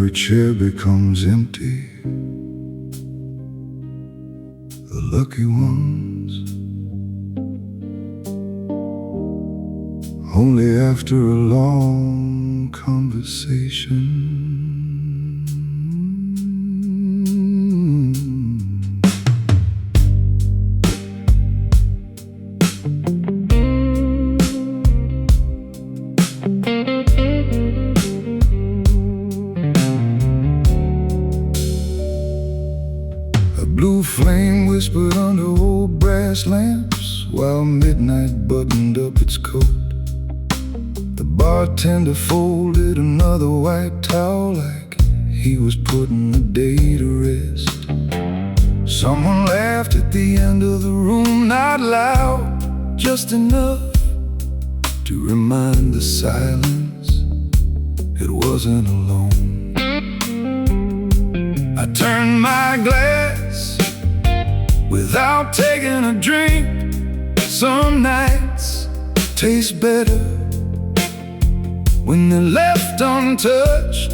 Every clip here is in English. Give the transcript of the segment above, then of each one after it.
every chair becomes empty. The lucky ones, only after a long conversation. A blue flame whispered under old brass lamps while midnight buttoned up its coat. The bartender folded another white towel like he was putting the day to rest. Someone laughed at the end of the room, not loud, just enough to remind the silence it wasn't alone. I turned my glass without taking a drink. Some nights taste better when they're left untouched.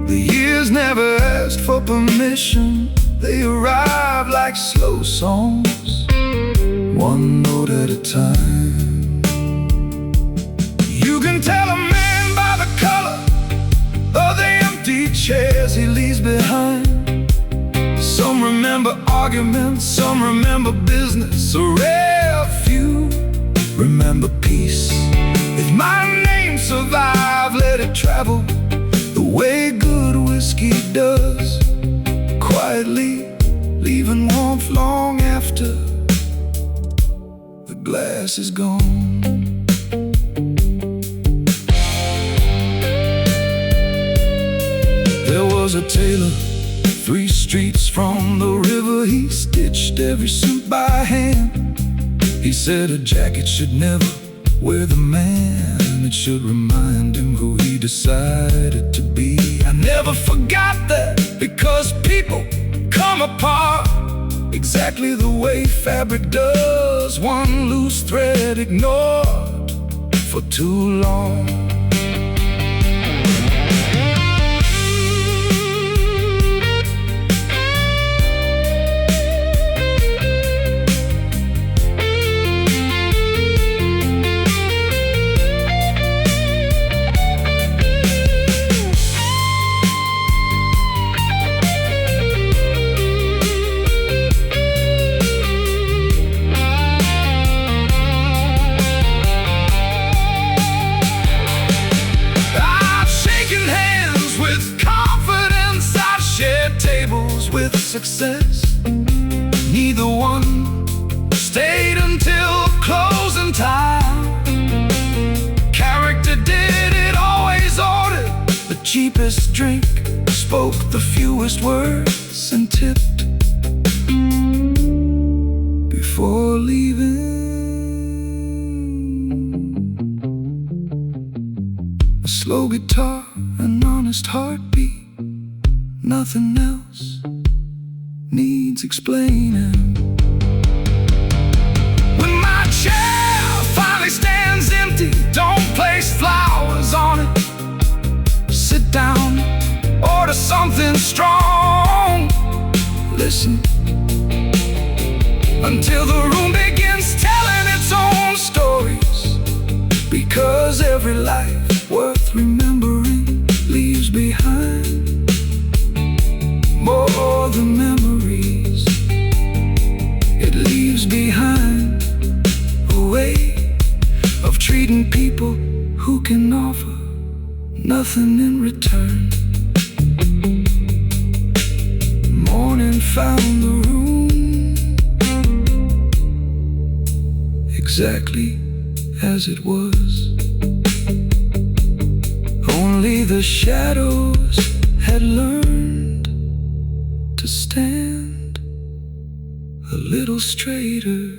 The years never asked for permission. They arrive like slow songs, one note at a time. You can tell a man by the color of the empty chairs he leaves behind. Some remember arguments, some remember business. A rare few remember peace. If my name survive, let it travel the way good whiskey does, quietly leaving warmth long after the glass is gone. There was a tailor 3 streets from the river. He stitched every suit by hand. He said a jacket should never wear the man. It should remind him who he decided to be. I never forgot that, because people come apart exactly the way fabric does. One loose thread ignored for too long. With success, neither one stayed until closing time. Character did it, always ordered the cheapest drink, spoke the fewest words, and tipped before leaving. A slow guitar, an honest heartbeat, nothing else needs explaining. When my chair finally stands empty, don't place flowers on it. Sit down, order something strong. Listen until the room begins telling its own stories, because every life worth remembering leaves behind more than memories. It leaves behind a way of treating people who can offer nothing in return. Morning found the room exactly as it was. Only the shadows had learned to stand a little straighter.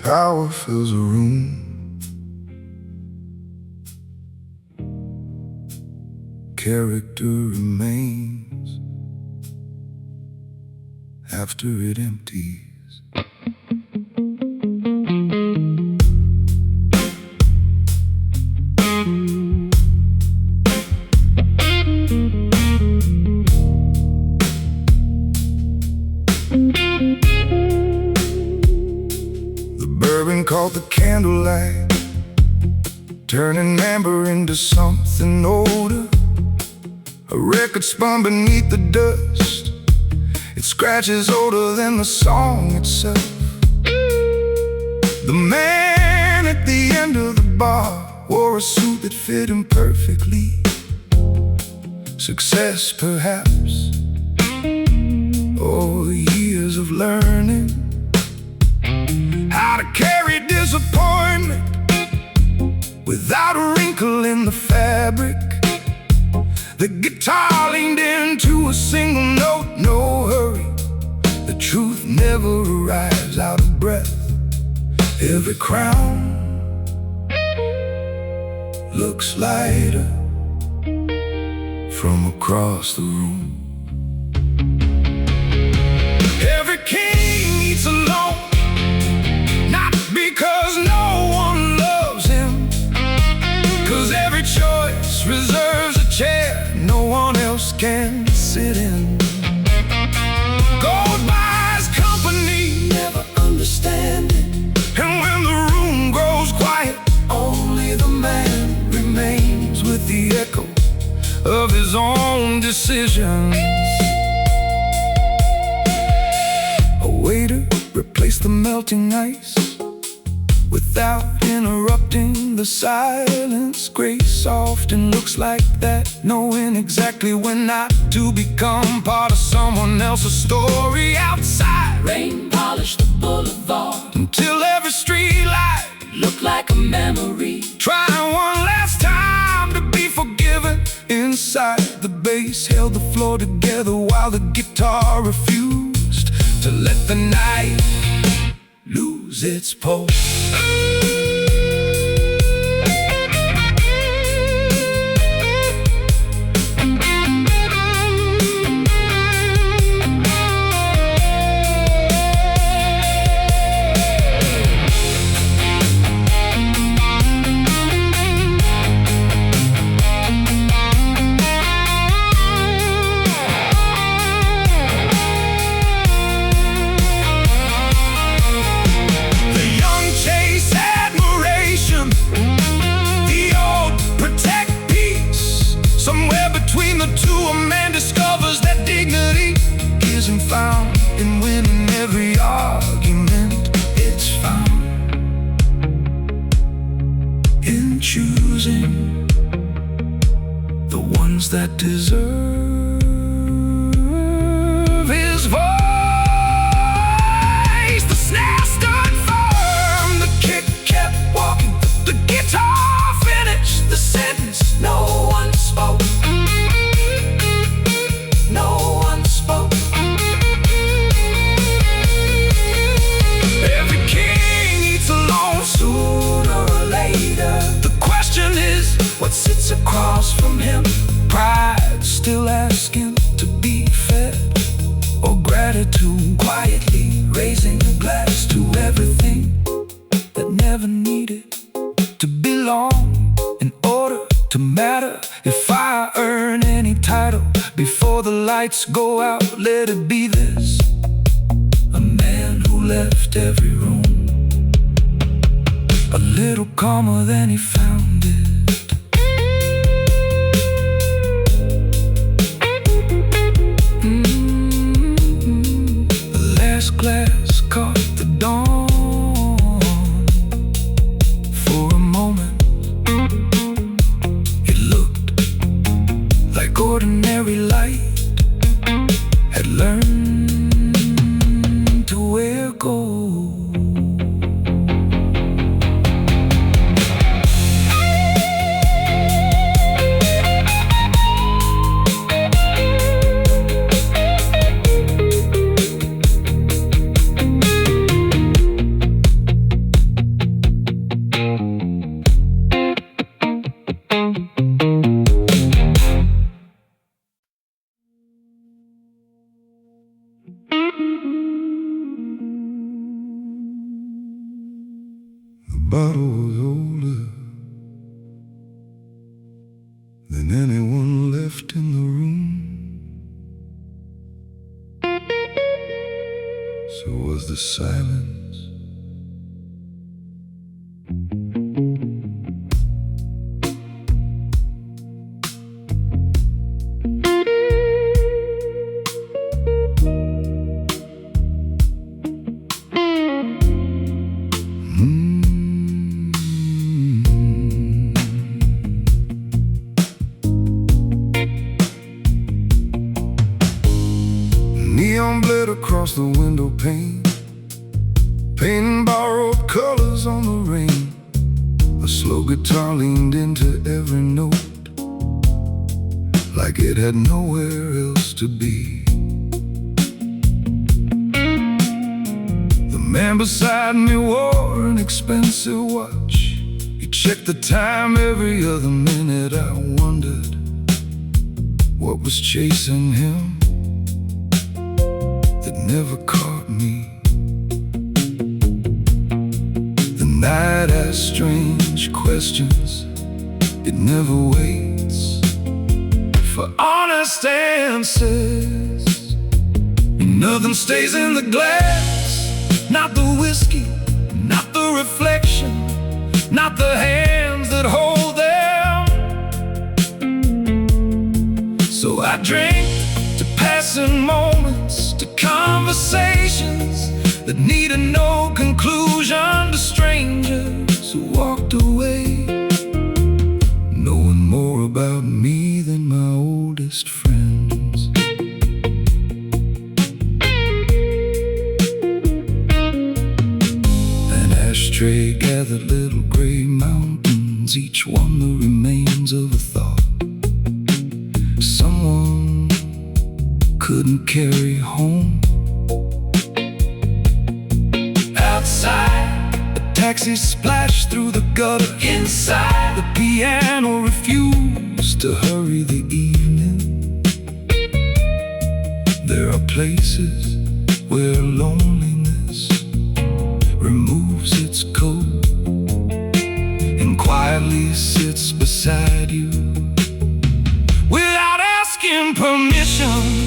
power fills a room. Character remains after it empties. The bourbon called the candlelight, turning amber into something older. A record spun beneath the dust, it scratches older than the song itself. The man at the end of the bar wore a suit that fit him perfectly. Success perhaps, oh, years of learning how to carry disappointment without a wrinkle in the fabric. The guitar leaned into a single note, no hurry. The truth never arrives out of breath. Every crown looks lighter from across the room. Every king eats alone, not because no one loves him, 'cause every choice reserves a chair no one else can sit in. Gold buys company, never understand it. And when the room grows quiet, only the man remains with the echo of his own decisions. A waiter replaced the melting ice without interrupting the silence. Grace often looks like that, knowing exactly when not to become part of someone else's story outside. Rain polished the boulevard Until every street light looked like a memory. trying one last time to be forgiven. Inside, the bass held the floor together while the guitar refused to let the night lose its pulse. Found in winning every argument. It's found in choosing the ones that deserve his voice. The snare stood firm, the kick kept walking, the guitar finished the sentence. No one spoke. No one spoke. Sooner or later, the question is, what sits across from him? Pride still asking to be fed, or gratitude quietly raising a glass to everything that never needed to belong in order to matter. If I earn any title before the lights go out, let it be this: a man who left every room a little calmer than he found it. The last glass caught the dawn. For a moment, it looked like ordinary light had learned to wear gold. bottle was older than anyone left in the room. So was the silence. Neon bled across the window pane, painting borrowed colors on the rain. A slow guitar leaned into every note, like it had nowhere else to be. The man beside me wore an expensive watch. He checked the time every other minute. I wondered what was chasing him that never caught me. The night asks strange questions. It never waits for honest answers. Nothing stays in the glass, not the whiskey, not the reflection, not the hands that hold them. So I drink to passing moments, to conversations that needed no conclusion, to strangers who walked away, knowing more about me than my oldest friends. An ashtray gathered little gray mountains, each one the remains of a thought someone couldn't carry home. Outside, a taxi splashed through the gutter. Inside, the piano refused to hurry the evening. There are places where loneliness removes its coat and quietly sits beside you without asking permission.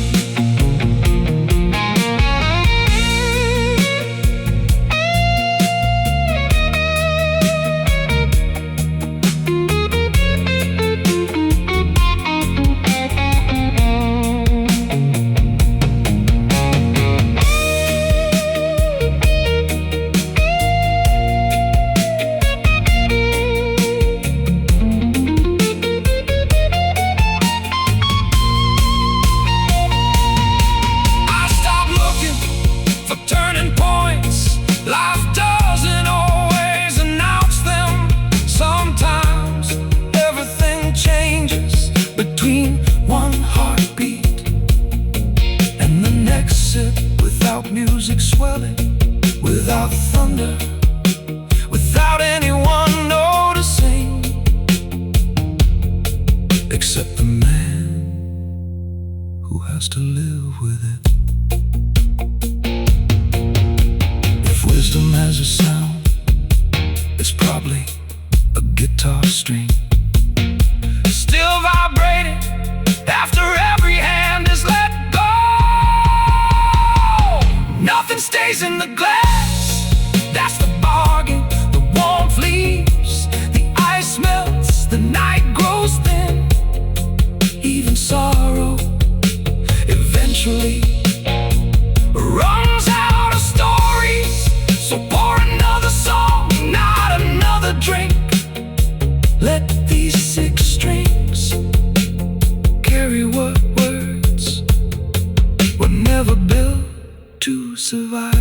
Music swelling, without thunder, without anyone noticing, except the man who has to live with it. If wisdom has a sound, it's probably a guitar string, still vibrating after every hand is let go. Nothing stays in the glass, that's the bargain. The warmth leaves, the ice melts, the night grows thin. Even sorrow eventually runs out of stories. So pour another song, not another drink. Let these 6 strings carry what words were never built to survive.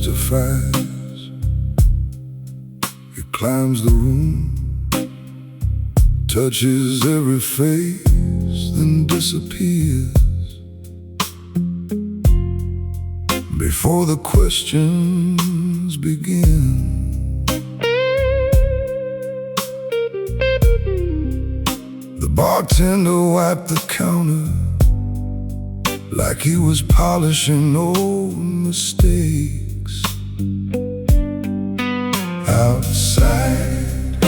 mystifies. It climbs the room, touches every face, then disappears before the questions begin. The bartender wiped the counter like he was polishing old mistakes. Outside,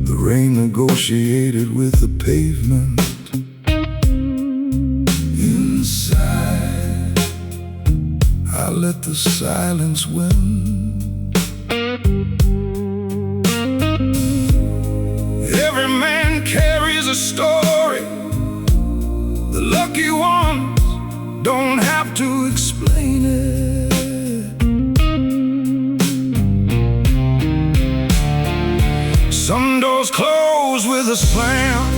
the rain negotiated with the pavement. Inside, I let the silence win. Every man carries a story. The lucky ones don't have to explain it. Some doors close with a slam.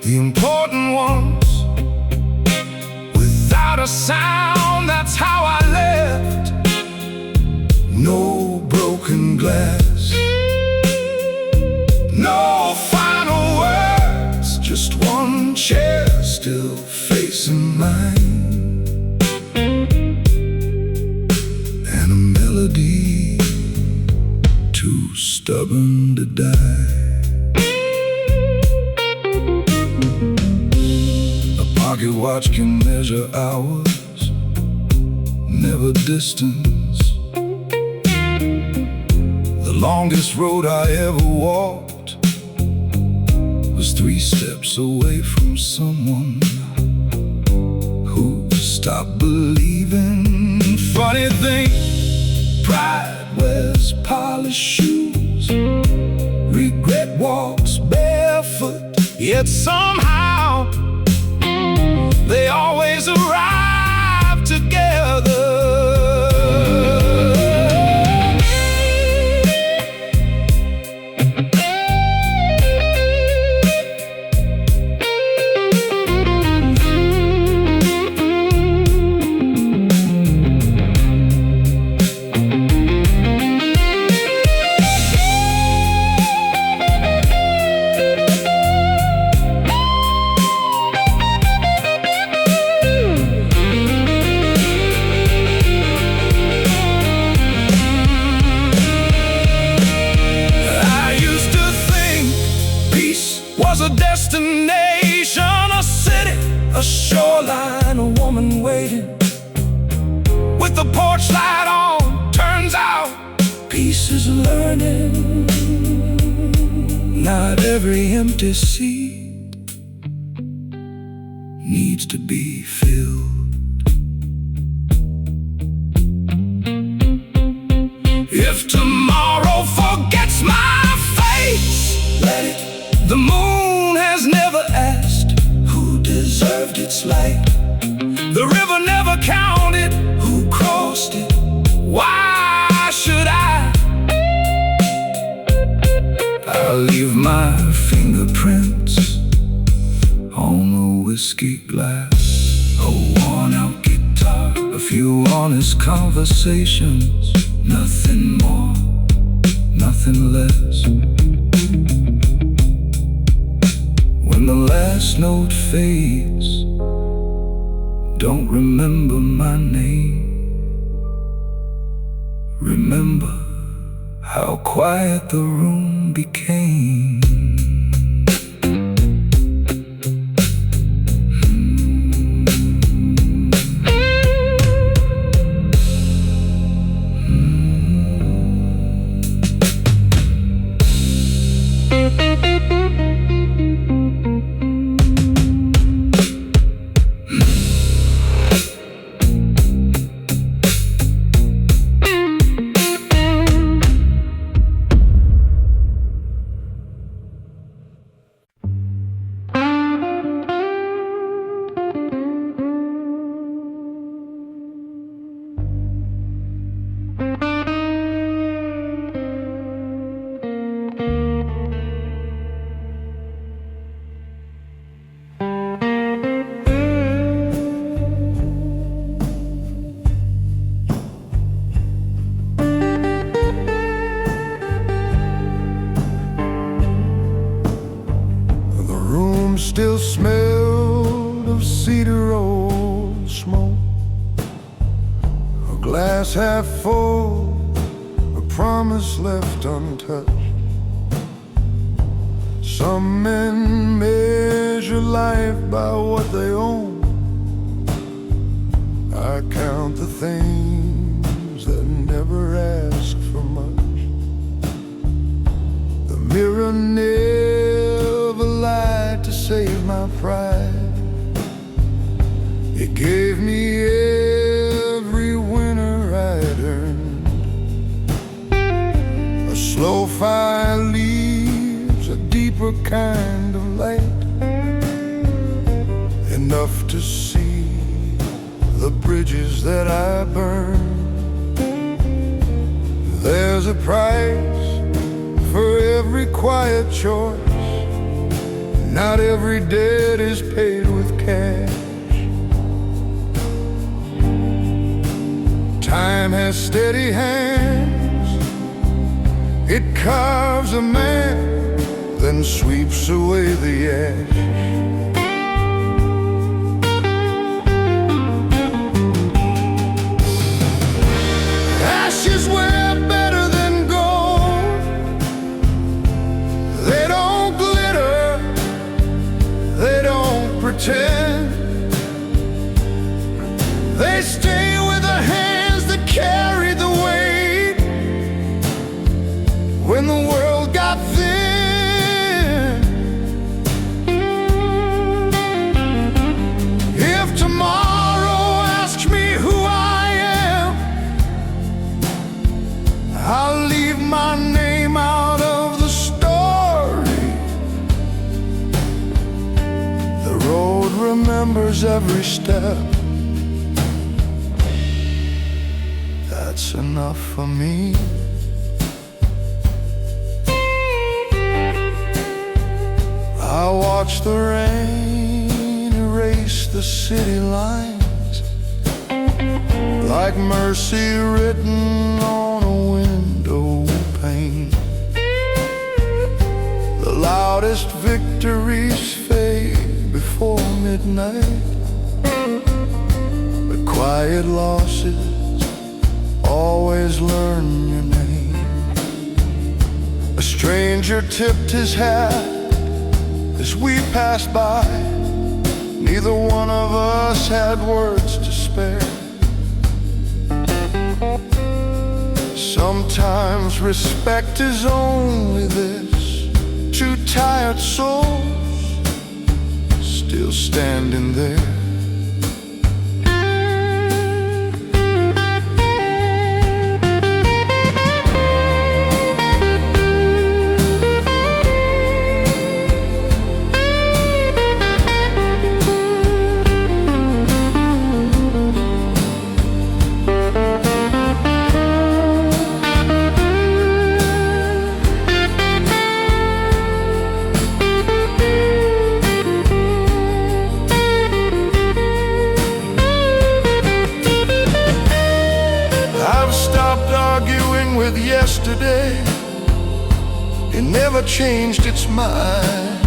The important ones without a sound. That's how I left. No broken glass, no final words, just one chair still facing mine, and a melody too stubborn to die. A pocket watch can measure hours, never distance. The longest road I ever walked was 3 steps away from someone who stopped believing. Funny thing, pride wears polished shoes, regret walks barefoot, yet somehow they always arrive together. A destination, a city, a shoreline, a woman waiting with the porch light on. Turns out peace is learning. Not every empty seat needs to be filled. If tomorrow forgets my face, let it. The moon has never asked who deserved its light. The river never counted who crossed it. Why should I? I'll leave my fingerprints on the whiskey glass, a worn-out guitar, a few honest conversations. Nothing more, nothing less. When the last note fades, don't remember my name. Remember how quiet the room became. still smelled of cedar old smoke. A glass half full, a promise left untouched. Some men measure life by what they own. I count the things that never ask for much. The mirror never lied to save my pride. It gave me every winner I'd earned. A slow fire leaves a deeper kind of light, enough to see the bridges that I burn. There's a price for every quiet choice. Not every debt is paid with cash. Time has steady hands. It carves a man, then sweeps away the ash. Ashes were better than gold. They don't glitter, they don't pretend. They stay with the hands that carry the weight when the world got thin. If tomorrow asks me who I am, I'll leave my name out of the story. The road remembers every step. That's enough for me. I watch the rain erase the city lines, like mercy written on a window pane. The loudest victories fade before midnight, but quiet losses always learn your name. A stranger tipped his hat as we passed by. Neither one of us had words to spare. Sometimes respect is only this: two tired souls still standing there. With yesterday, it never changed its mind.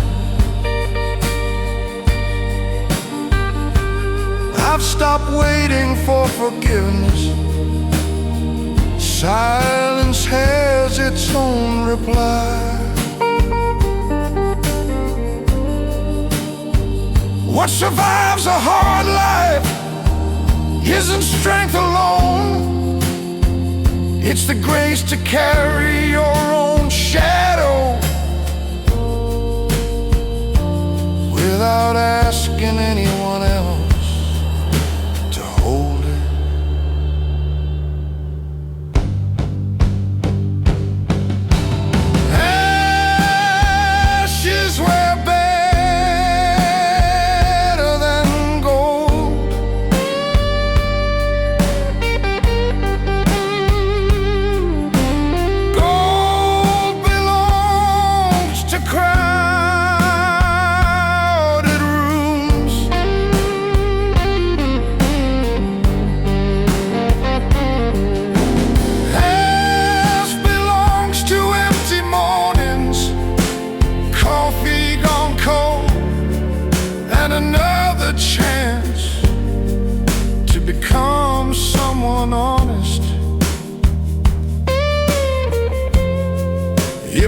I've stopped waiting for forgiveness. Silence has its own reply. What survives a hard life isn't strength alone. It's the grace to carry your own shadow without asking anyone else to hold it. Ashes were better than gold.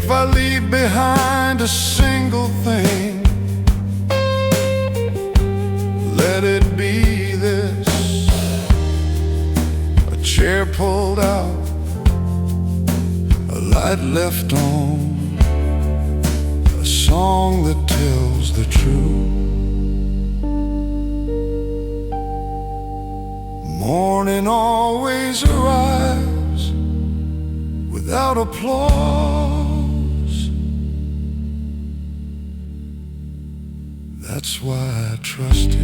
If I leave behind a single thing, let it be this: a chair pulled out, a light left on, a song that tells the truth. Morning always arrives without applause. That's why I trust it.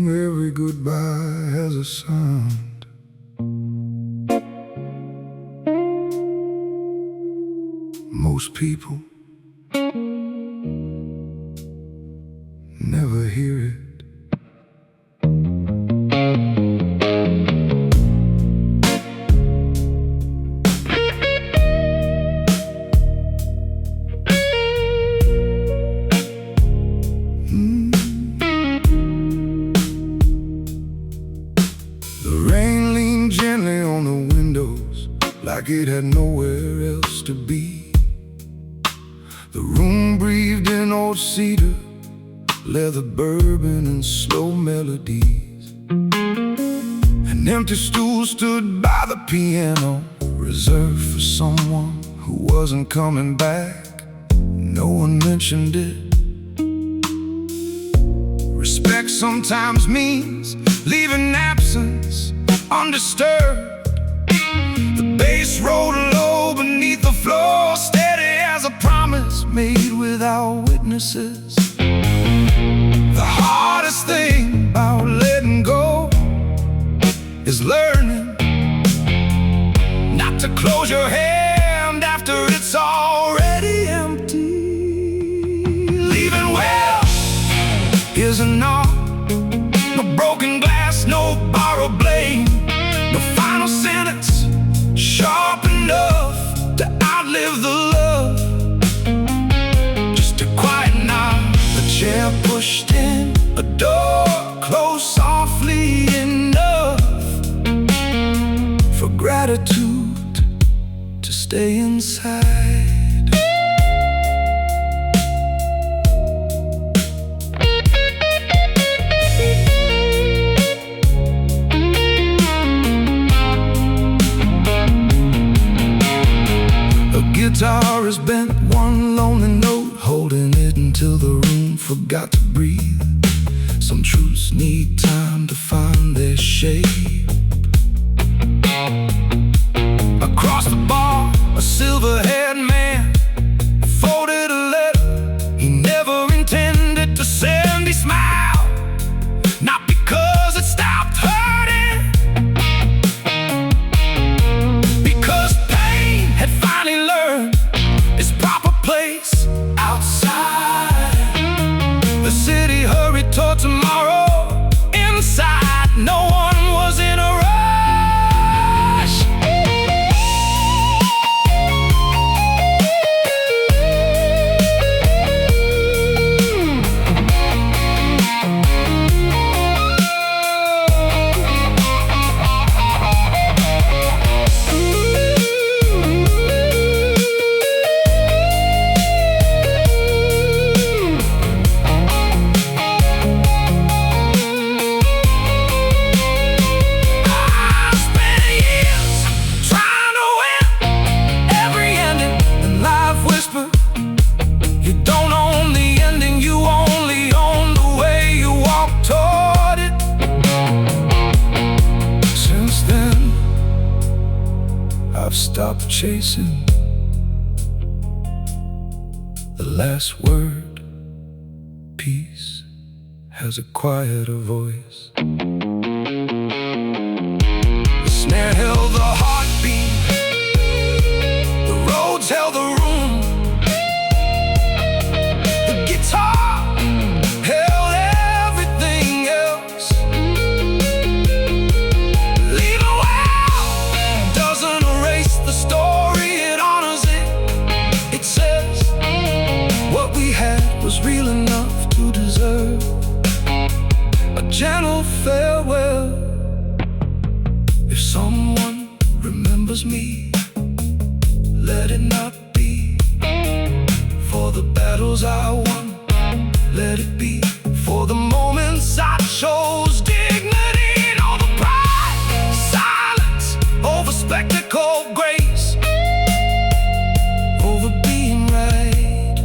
Every goodbye has a sound. Most people never hear it. Gently on the windows, like it had nowhere else to be. The room breathed in old cedar, leather bourbon and slow melodies. An empty stool stood by the piano, reserved for someone who wasn't coming back. No one mentioned it. Respect sometimes means leaving absence undisturbed. The bass rolled low beneath the floor, steady as a promise made without witnesses. The hardest thing about letting go is learning not to close your hand after it's already empty. Leaving well isn't all. No broken glass, no borrowed blame, no final sentence sharp enough to outlive the love. Just a quiet nod, a chair pushed in, a door closed softly enough for gratitude to stay inside. Guitar is bent, one lonely note, holding it until the room forgot to breathe. Some truths need time to find their shape. Across the bar, a silver-haired man folded a letter he never intended to send. He smiled, not because it stopped hurting, because pain had finally learned its proper place outside. The city hurried toward tomorrow. Inside, no one was in a rush. Stop chasing the last word. Peace has a quieter voice. The snare held the heartbeat, the roads held the room. someone remembers me, let it not be for the battles I won. Let it be for the moments I chose dignity and all the pride, silence over spectacle, grace over being right.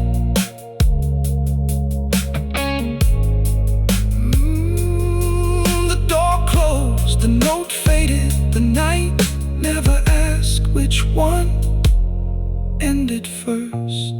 The door closed, the note faded, the night never asked which one ended first.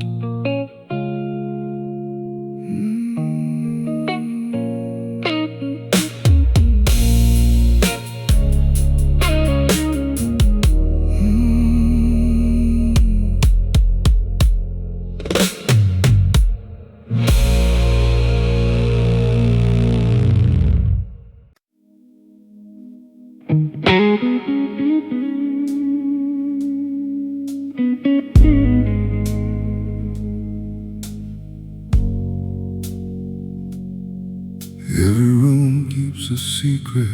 Every room keeps a secret.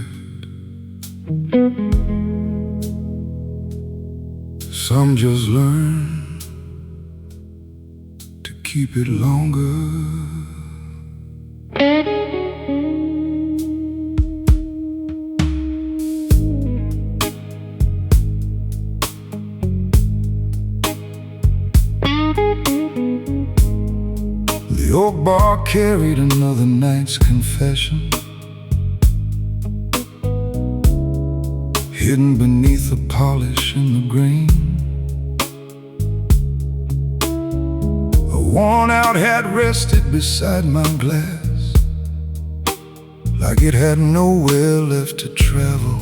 Some just learn to keep it longer. The old bar carried another night's confession, hidden beneath the polish and the grain. A worn-out hat rested beside my glass, like it had nowhere left to travel.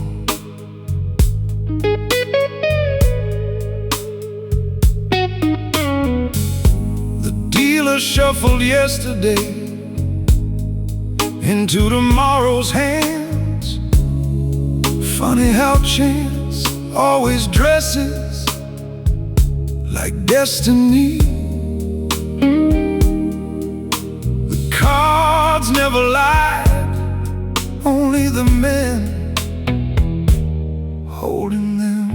Shuffled yesterday into tomorrow's hands. Funny how chance always dresses like destiny. The cards never lied, only the men holding them.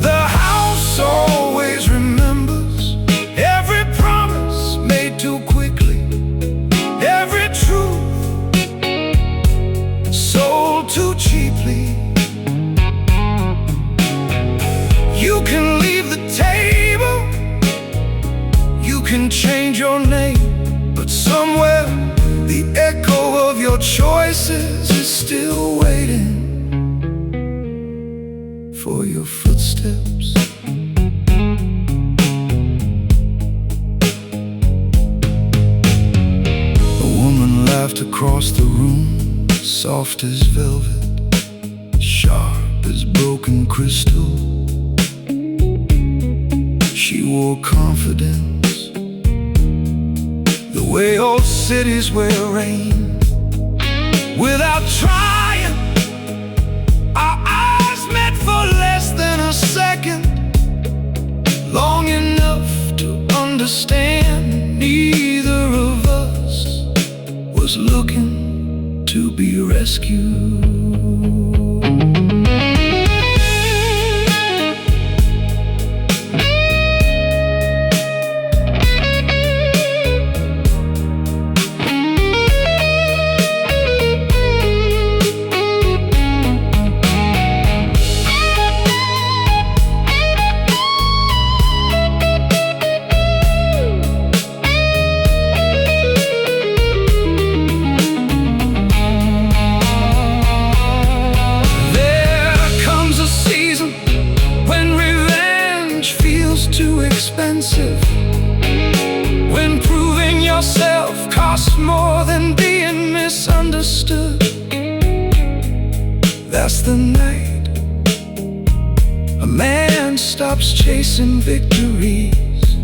The house always remembers every promise made too quickly, every truth sold too cheaply. You can leave the table, you can change your name, but somewhere the echo of your choices is still waiting for your footsteps. Laughed across the room, soft as velvet, sharp as broken crystal. She wore confidence, the way old cities wear rain. Without trying, our eyes met for less than a second, long enough to understand neither of us was looking to be rescued. Too expensive, when proving yourself costs more than being misunderstood. That's the night a man stops chasing victories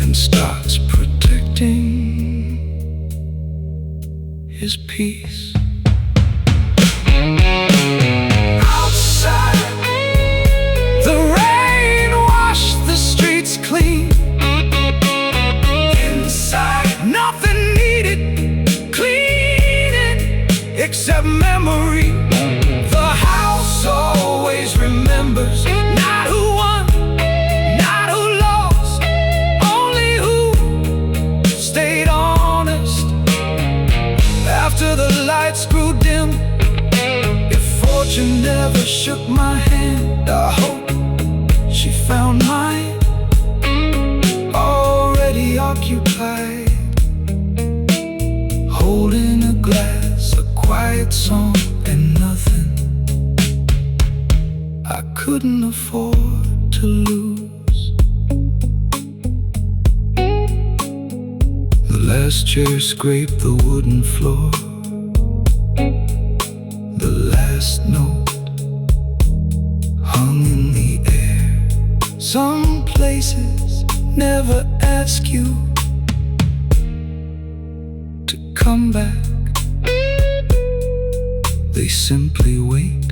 and starts protecting his peace. Except that memory. The house always remembers, not who won, not who lost, only who stayed honest. After the lights grew dim, if fortune never shook my hand, I hope she found mine already occupied, holding a glass, a quiet song, and nothing I couldn't afford to lose. The last chair scraped the wooden floor. The last note hung in the air. Some places never ask you to come back. They simply wait,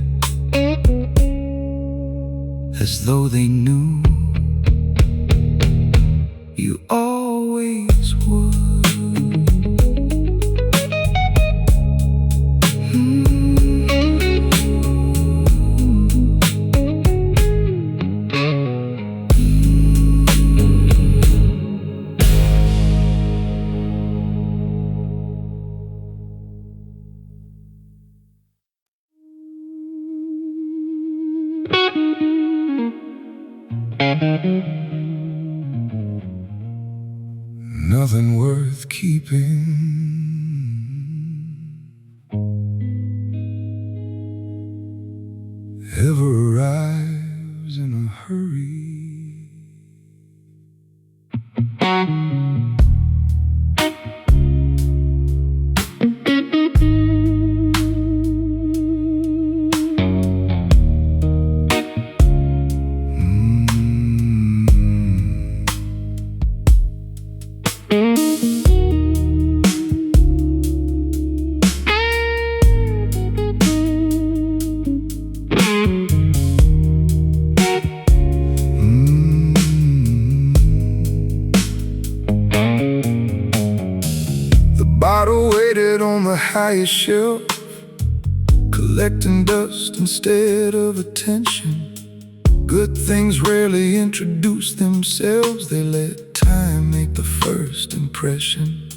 as though they knew you always would. Nothing worth keeping ever arrives in a hurry. Bottle waited on the highest shelf, collecting dust instead of attention. Good things rarely introduce themselves, they let time make the first impression.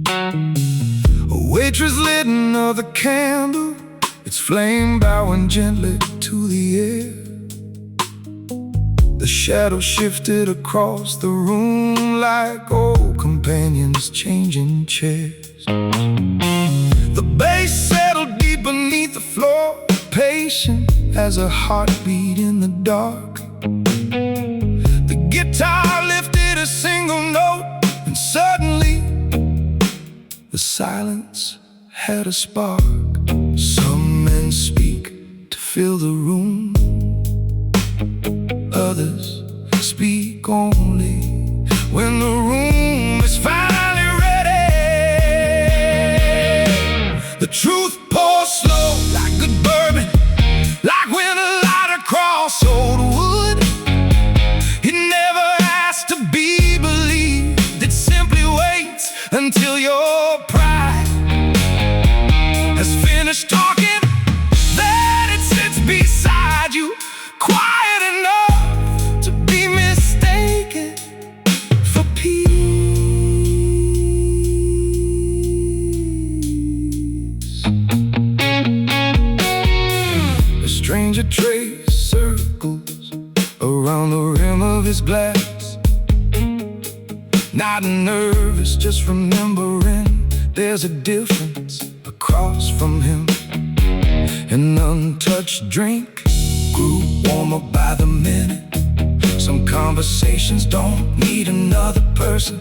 A waitress lit another candle, its flame bowing gently to the air. The shadow shifted across the room like old companions changing chairs. The bass settled deep beneath the floor, patient as a heartbeat in the dark. The guitar lifted a single note, and suddenly the silence had a spark. Some men speak to fill the room, others speak only when the room is finally ready. The truth pours slow like good bourbon, like when a lighter across old wood. It never has to be believed, it simply waits until your pride has finished talking. Then it sits beside you, quiet enough to be mistaken for peace. A stranger traced circles around the rim of his glass, not nervous, just remembering there's a difference across from him. An untouched drink grew warmer by the minute. Some conversations don't need another person,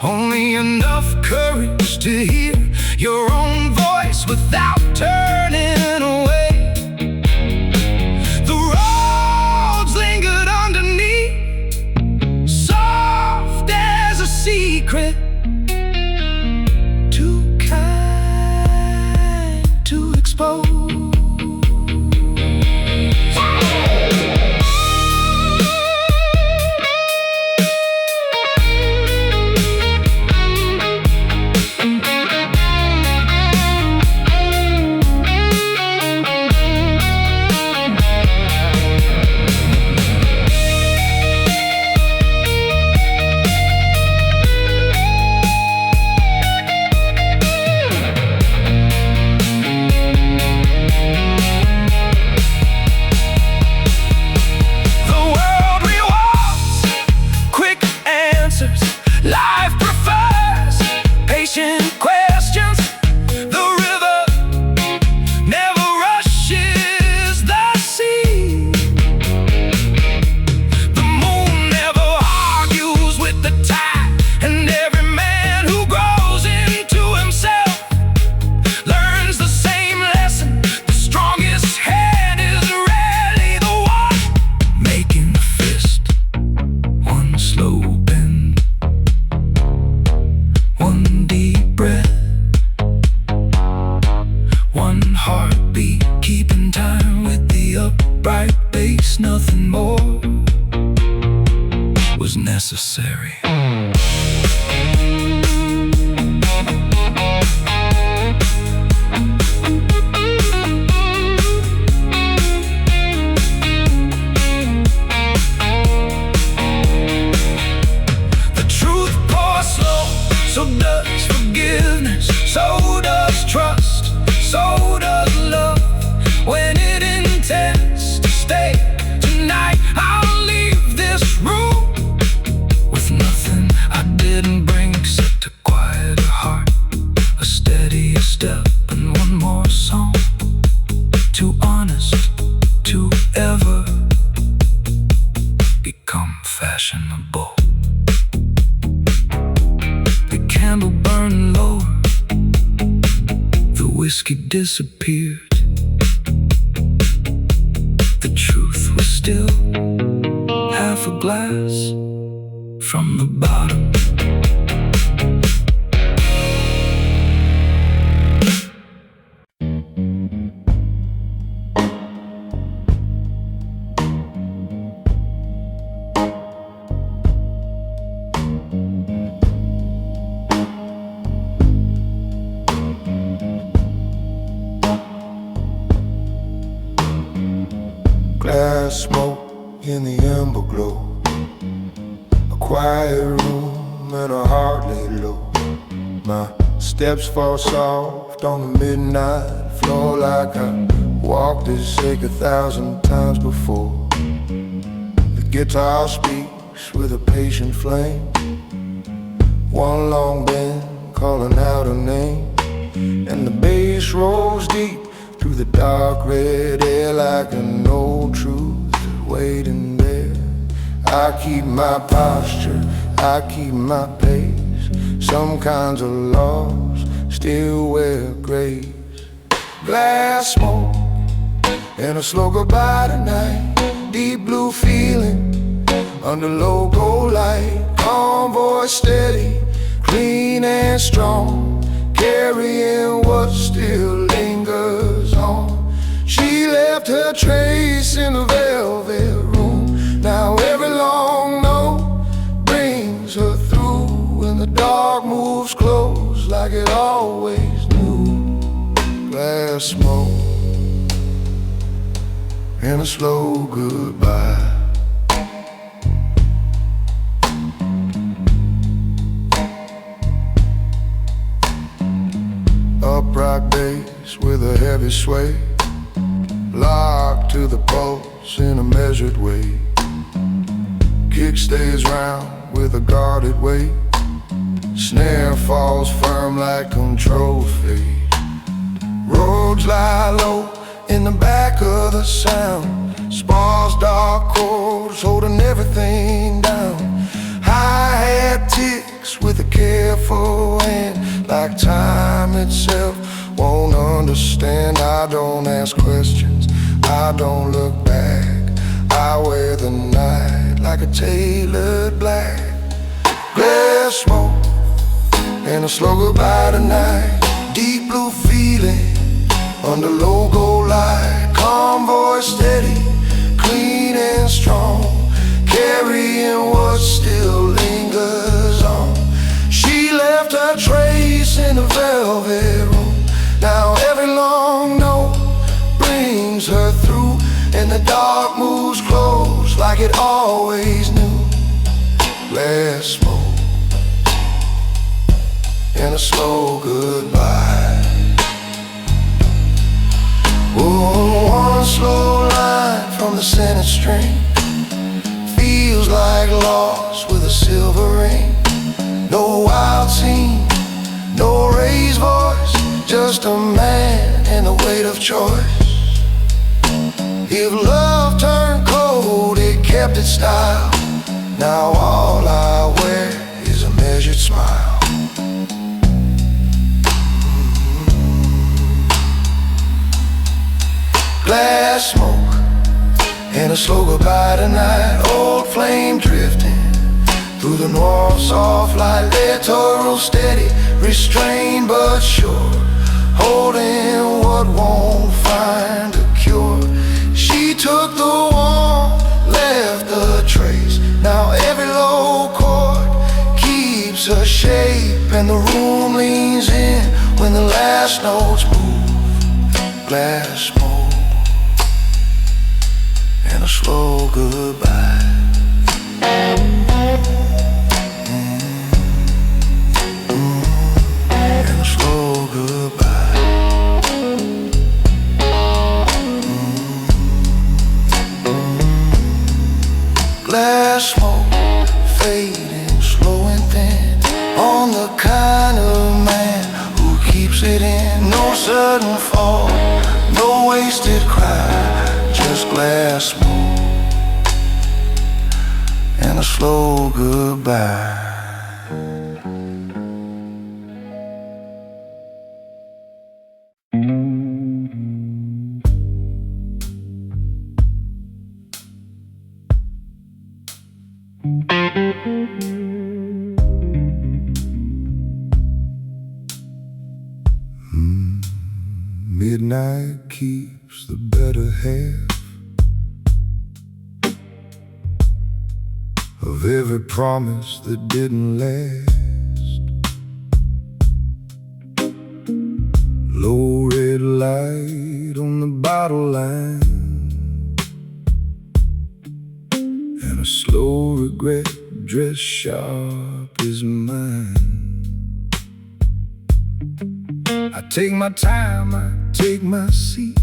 only enough courage to hear your own voice without turning away. The roads lingered underneath, soft as a secret, too kind to expose. heartbeat, keeping time with the upright bass. Nothing more was necessary. So does forgiveness, so does trust, so does love. When it intends to stay tonight, I'll leave this room with nothing I didn't bring except a quieter heart, a steadier step, and one more song. Too honest to ever become fashionable. Candle burned lower, the whiskey disappeared. The truth was still half a glass from the bottom. Glass smoke in the amber glow, a quiet room and a heart laid low. My steps fall soft on the midnight floor, like I walked this ache 1,000 times before. The guitar speaks with a patient flame, one long bend calling out her name, and the bass rolls deep through the dark red air like an old truth waiting there. I keep my posture, I keep my pace. Some kinds of loss still wear grace. Glass smoke and a slow goodbye tonight. Deep blue feeling under logo light. Calm voice steady, clean and strong, carrying what still lingers on. She left her trace in the velvet room. Now every long note brings her through, when the dark moves close like it always knew. Glass smoke and a slow goodbye. Upright bass with a heavy sway, locked to the pulse in a measured way. Kick stays round with a guarded weight. Snare falls firm like control fade. Roads lie low in the back of the sound. Sparse dark chords holding everything down. Hi-hat ticks with a careful hand, like time itself won't understand. I don't ask questions, I don't look back. I wear the night like a tailored black. Glass smoke and a slow goodbye tonight. Deep blue feeling under logo light. Calm voice steady, clean and strong, carrying what still lingers on. She left her trace in the velvet room. Now every long note brings her through, and the dark moves close like it always knew. Glass smoke and a slow goodbye. Oh, one slow line from the Senate string feels like loss with a silver ring. No wild scene, no raised voice, just a man and the weight of choice. If love turned cold, it kept its style. Now all I wear is a measured smile. Glass smoke and a slow goodbye tonight. Old flame drifting through the north, soft light. Littoral steady, restrained but sure. holding what won't find a cure. She took the warmth, left the trace. Now every low chord keeps her shape, and the room leans in when the last notes move. Glass smoke and a slow goodbye. And a slow goodbye. Glass smoke fading, slow and thin, on the kind of man who keeps it in. No sudden fall, no wasted cry, just glass smoke and a slow goodbye. Midnight keeps the better half of every promise that didn't last. Low red light on the bottle line, and a slow regret dressed sharp as mine. I take my time, I take my seat,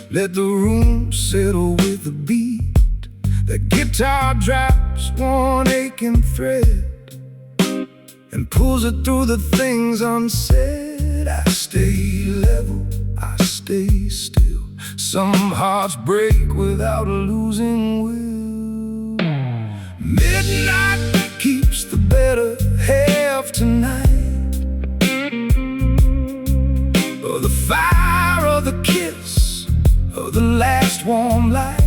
let the room settle with the beat. The guitar drops one aching thread and pulls it through the things unsaid. I stay level, I stay still. Some hearts break without losing will. Midnight keeps the better half tonight. The fire of the kiss of the last warm light.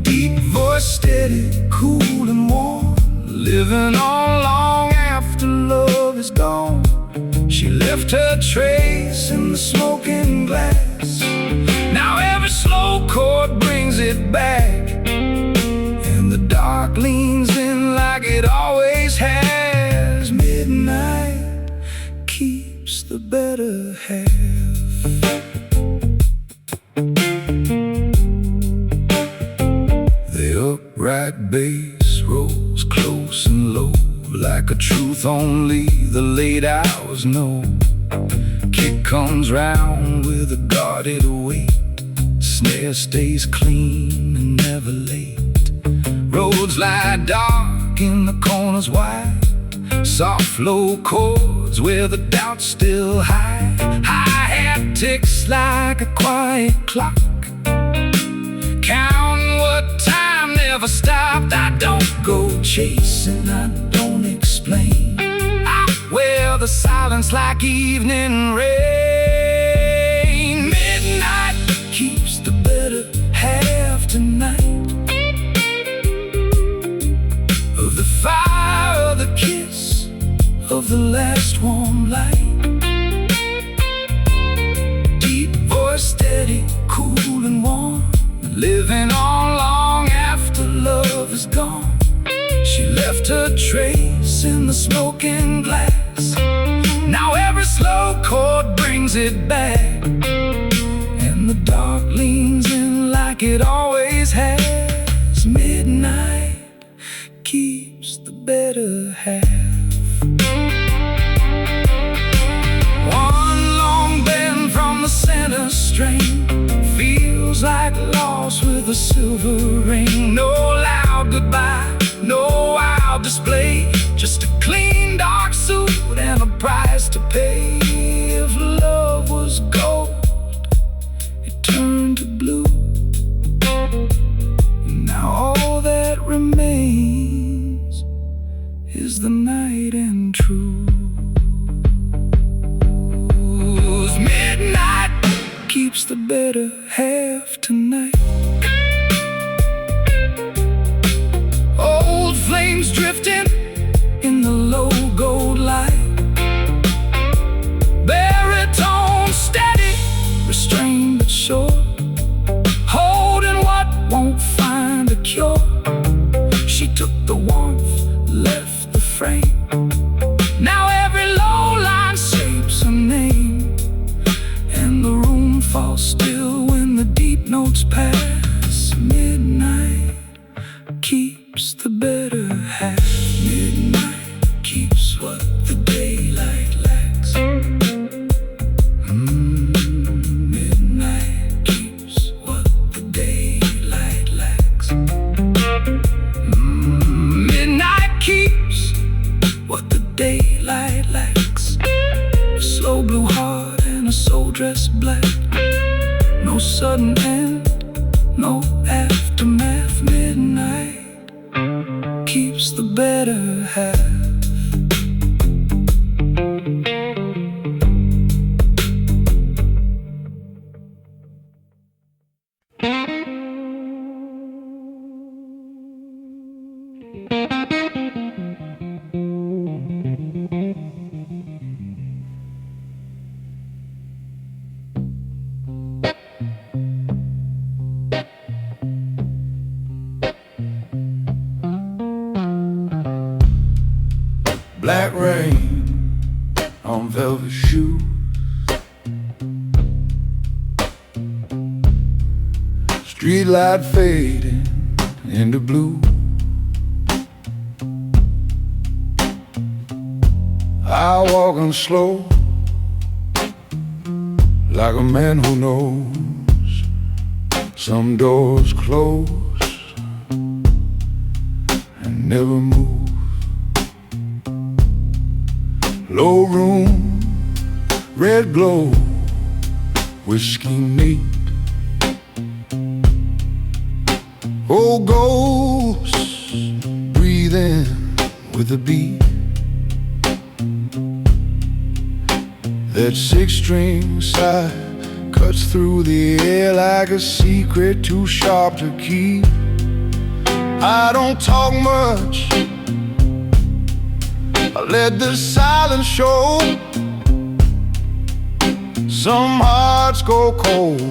Deep voice, steady, cool and warm, living on long after love is gone. She left her trace in the smoking glass. Now every slow chord brings it back, and the dark leans in like it always has. Midnight keeps the better half. The upright bass rolls close and low, like a truth only the late hours know. Kick comes round with a guarded weight, snare stays clean and never late. Roads lie dark in the corners wide, soft low chords where the doubt's still high. Hi-hat ticks like a quiet clock, counting what time never stopped. I don't go chasing, I don't explain. I wear the silence like evening rain. Midnight keeps the better half tonight of the fire of the kiss of the last warm light. Deep voice, steady, cool and warm, living on long after love is gone. She left her trace in the smoking glass. Now every slow chord brings it back, and the dark leans in like it always has. Midnight keeps the better half. One long bend from the center string feels like loss with a silver ring. No loud goodbye, no wild display, just a clean dark suit and a price to pay. If love was gold, it turned to blue. Now all that remains is the night and truth. Midnight keeps the better half tonight. Old flames drifting in the low gold light. dressed black. No sudden end, no aftermath. Midnight keeps the better half. Black rain on velvet shoes, street light fading into blue. I walk on slow, like a man who knows some doors close and never move. Low room, red glow, whiskey neat. Old ghosts breathing with the beat. That six-string sigh cuts through the air like a secret too sharp to keep. I don't talk much, I let the silence show. Some hearts go cold,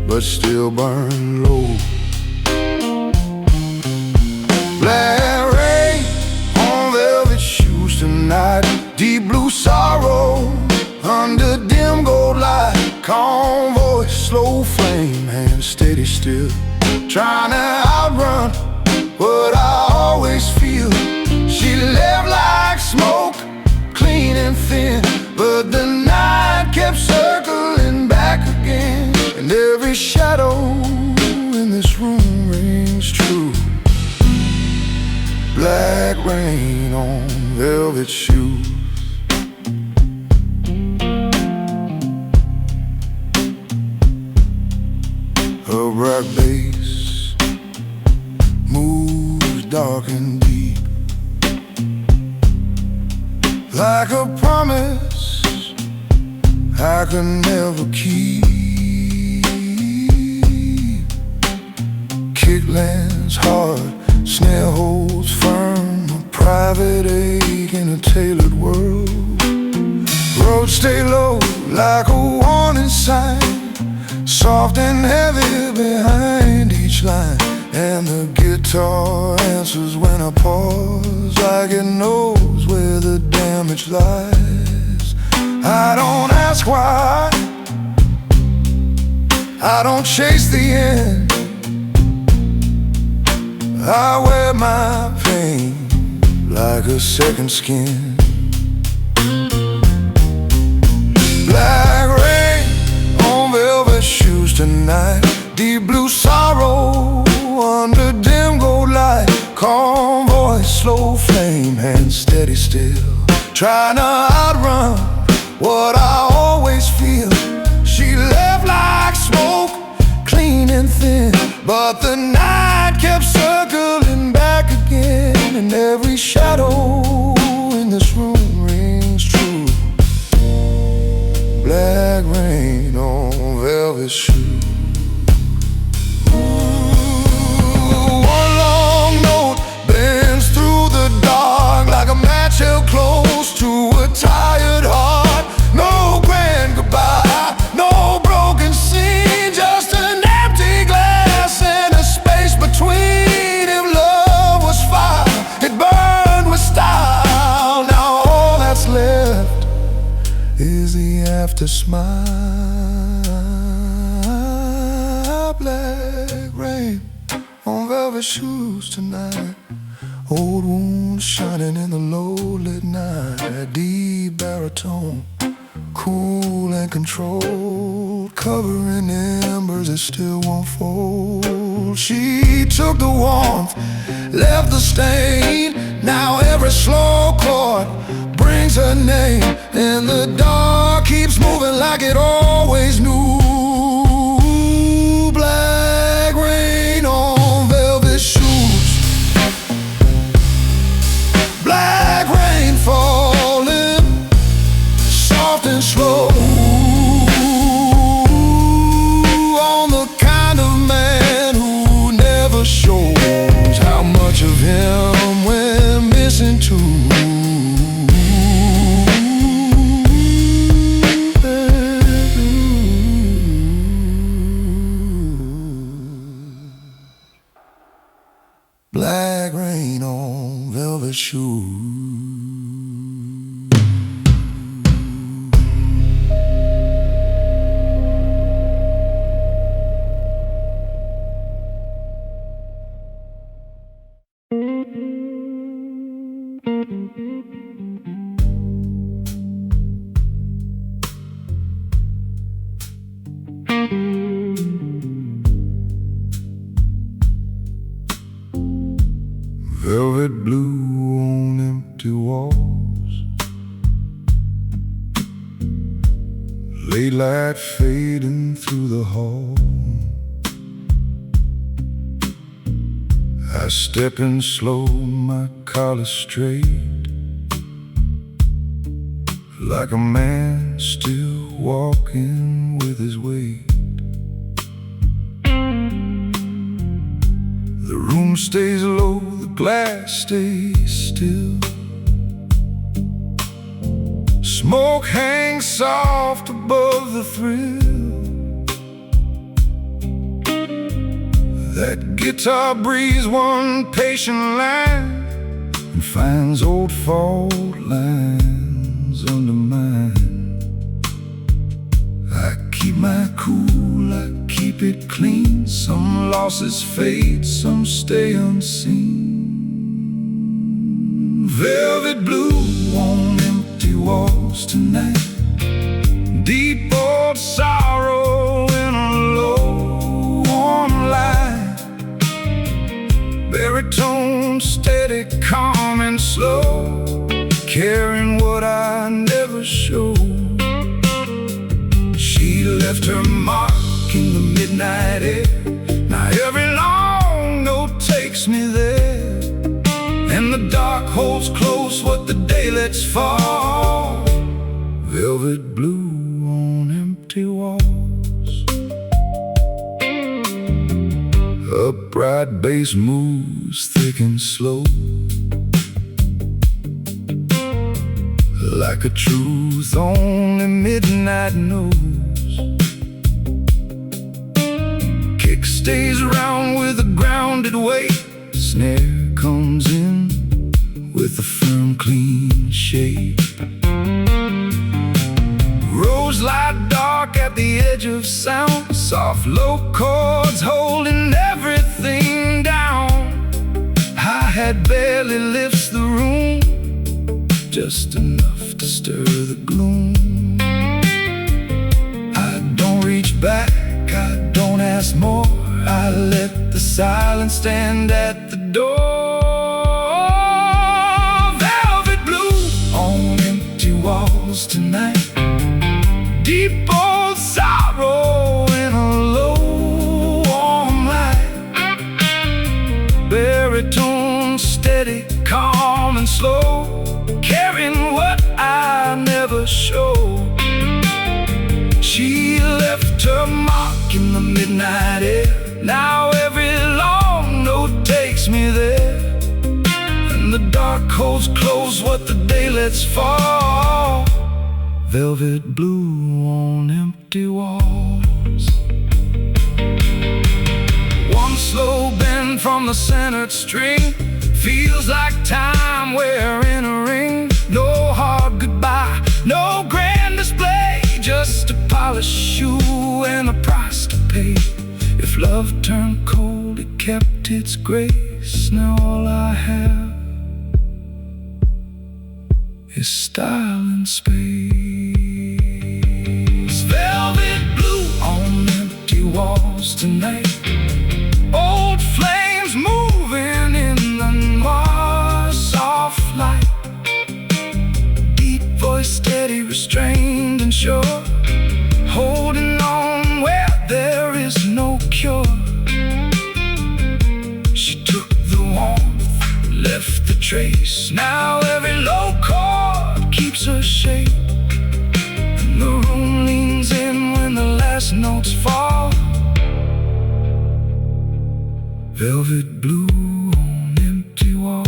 but still burn low. Black rain on velvet shoes tonight. Deep blue sorrow under dim gold light. Calm voice, slow flame, hand steady still. Trying to outrun what I always feel. She left like smoke, clean and thin, but the night kept circling back again. And every shadow in this room rings true. Black rain on velvet shoes. Her rock bass moves dark and deep, like a promise I could never keep. Kick lands hard, snare holds firm, a private ache in a tailored world. Roads stay low like a warning sign, soft and heavy behind each line. And the guitar answers when I pause, like it knows where the damage lies. I don't ask why, I don't chase the end. I wear my pain like a second skin. Black rain on velvet shoes tonight. Deep blue sorrow under dim gold light. Calm voice, slow flame, hand steady still. Trying to outrun what I always feel. She left like smoke, clean and thin, but the night kept circling back again. And every shadow in this room rings true. Black rain on velvet shoes. One long note bends through the dark, like a match held close to a tired heart. No grand goodbye, no broken scene, just an empty glass and a space between. If love was fire, it burned with style. Now all that's left is the after smile. Black rain on velvet shoes tonight. Old wounds shining in the low lit night. A deep baritone, cool and controlled, covering embers that still won't fold. She took the warmth, left the stain. Now every slow chord brings her name, and the dark keeps moving like it always daylight fading through the hall. I step in slow, my collar straight, like a man still walking with his weight. The room stays low, the glass stays still. Smoke hangs soft above the thrill. That guitar breathes one patient line and finds old fault lines under mine. I keep my cool, I keep it clean. Some losses fade, some stay unseen. Velvet blue on empty walls tonight. Deep old sorrow in a low warm light. Baritone steady, calm and slow, carrying what I never showed. She left her mark in the midnight air. Now every long note takes me there, and the dark holds close what the day lets fall. Velvet blue on empty walls. Upright bass moves thick and slow, like a truth only midnight knows. Kick stays around with a grounded weight. Snare comes in with a firm, clean shape. Rose light dark at the edge of sound. Soft low chords holding everything down. Hi-hat barely lifts the room, just enough to stir the gloom. I don't reach back, I don't ask more. I let the silence stand at the door. Velvet blue on empty walls tonight. Deep old sorrow in a low warm light. Baritone steady, calm and slow, carrying what I never showed. She left her mark in the midnight air. Now every long note takes me there, and the dark holds close what the day lets fall. Velvet blue on empty walls. One slow bend from the centered string feels like time wearing a ring. No hard goodbye, no grand display, just a polished shoe and a price to pay. If love turned cold, it kept its grace. Now all I have is style and space. Velvet blue on empty walls tonight. Old flames moving in the noir, soft light. Deep voice steady, restrained and sure, holding on where there is no cure. She took the warmth, left the trace. Now every low chord keeps her shape, and the room leans in when the last notes fall. Velvet blue on empty walls.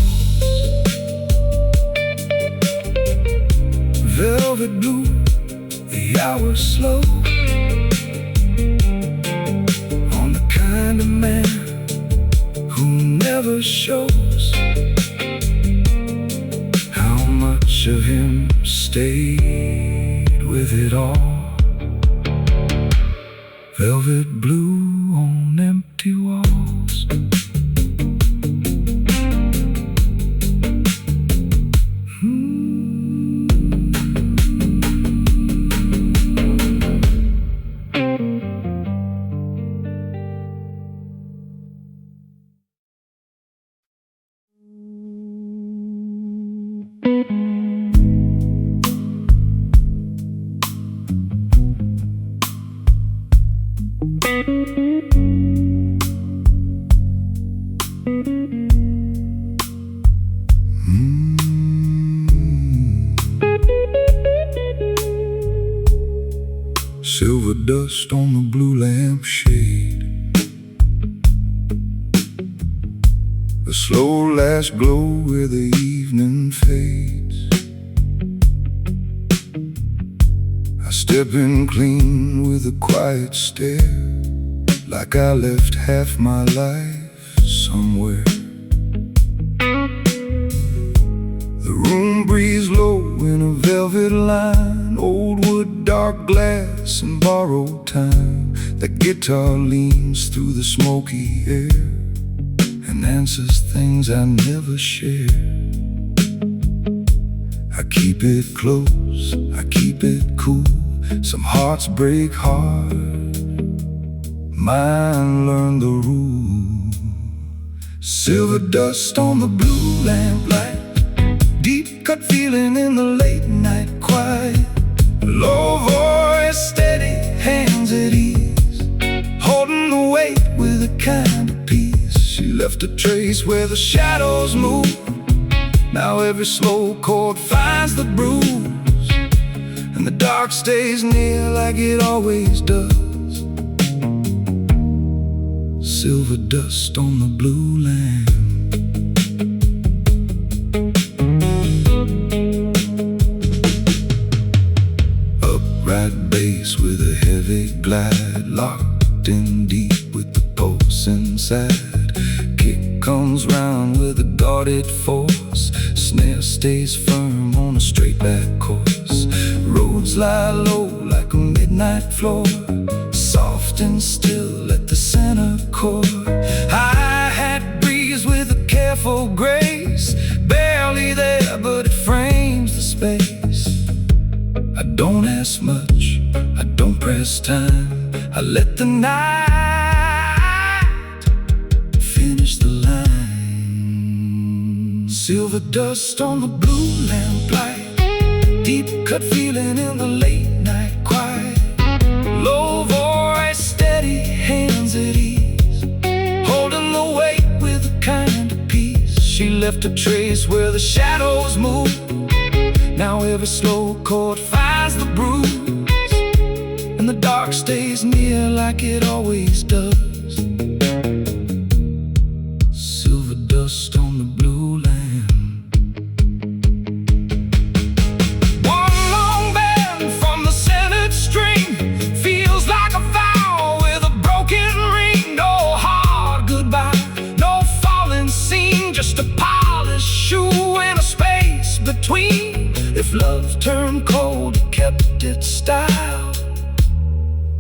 Velvet blue, the hour's slow, on the kind of man who never shows how much of him stayed with it all. Velvet blue on empty walls. Silver dust on the blue lampshade, a slow last glow where the evening fades. I step in clean with a quiet stare, like I left half my life somewhere. The room breathes low in a velvet line, old wood, dark glass, and borrowed time. The guitar leans through the smoky air and answers things I never share. I keep it close, I keep it cool. Some hearts break hard, mine learn the rule. Silver dust on the blue lamplight, deep cut feeling in the late night quiet. Low voice, steady hands at ease, holding the weight with a kind of peace. She left a trace where the shadows move. Now every slow chord finds the bruise, and the dark stays near like it always does. Silver dust on the blue lamp. Upright bass with a heavy glide, locked in deep with the pulse inside. Kick comes round with a guarded force, snare stays firm on a straight back course. Roads lie low like a midnight floor, soft and still at the center chord. Hi-hat breeze with a careful grace, barely there but it frames the space. I don't ask much, I don't press time, I let the night finish the line. Silver dust on the blue lamplight, deep cut feeling in the late night quiet. Low voice, steady hands at ease, holding the weight with a kind of peace. She left a trace where the shadows move. Now every slow chord finds the bruise, and the dark stays near like it always does. Silver dust on the blue lamp. One long bend from the centered string feels like a vow with a broken ring. No hard goodbye, no falling scene, just a polished shoe in a space between. If love turned cold, it kept its style.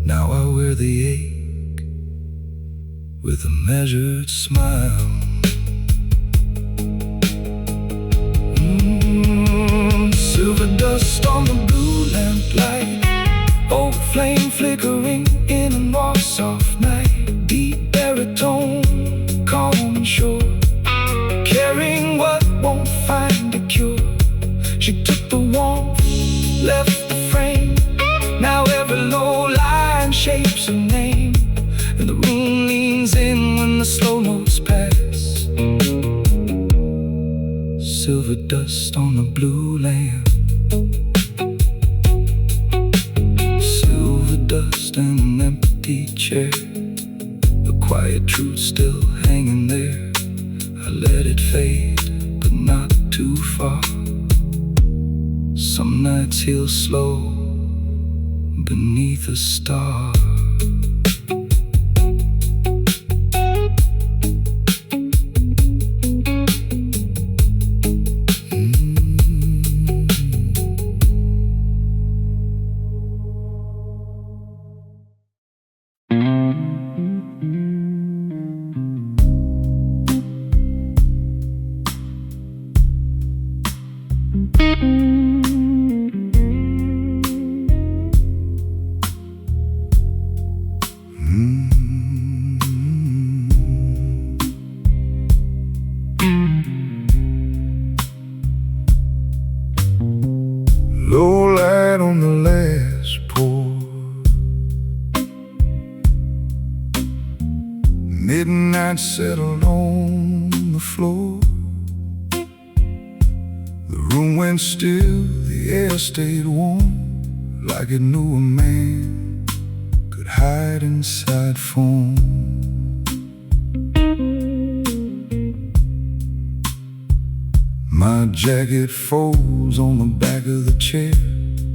Now I wear the ache with a measured smile. Silver dust on the blue lamplight, oak flame flickering in a north soft night. Deep baritone, calm and sure, carrying what won't find a cure. She took the warmth, left the frame. Now every low line shapes a name, and the room leans in when the slow notes pass. Silver dust on the blue lamp. Silver dust and an empty chair, the quiet truth still hanging there. I let it fade, but not too far. Some nights heal slow beneath a star. Low light on the last pour, midnight settled on the floor. The room went still, the air stayed warm, like it knew a man hide inside foam. My jacket folds on the back of the chair.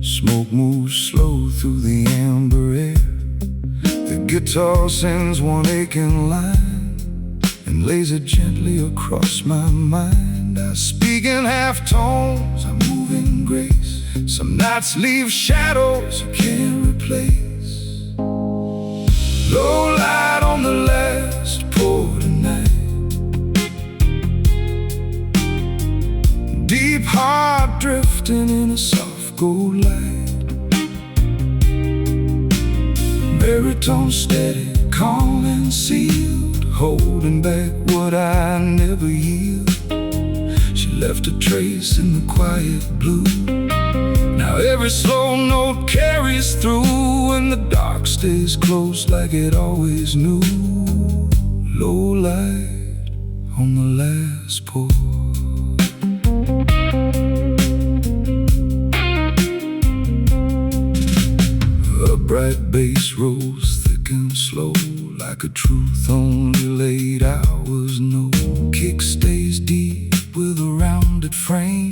Smoke moves slow through the amber air. The guitar sends one aching line and lays it gently across my mind. I speak in half tones, I move in grace. Some nights leave shadows you can't replace. Low light on the last pour tonight. Deep heart drifting in a soft gold light. Baritone steady, calm and sealed, holding back what I never yield. She left a trace in the quiet blue. Now every slow note carries through, and the dark stays close like it always knew. Low light on the last pour. A bright bass rolls thick and slow, like a truth only late hours know. Kick stays deep with a rounded frame.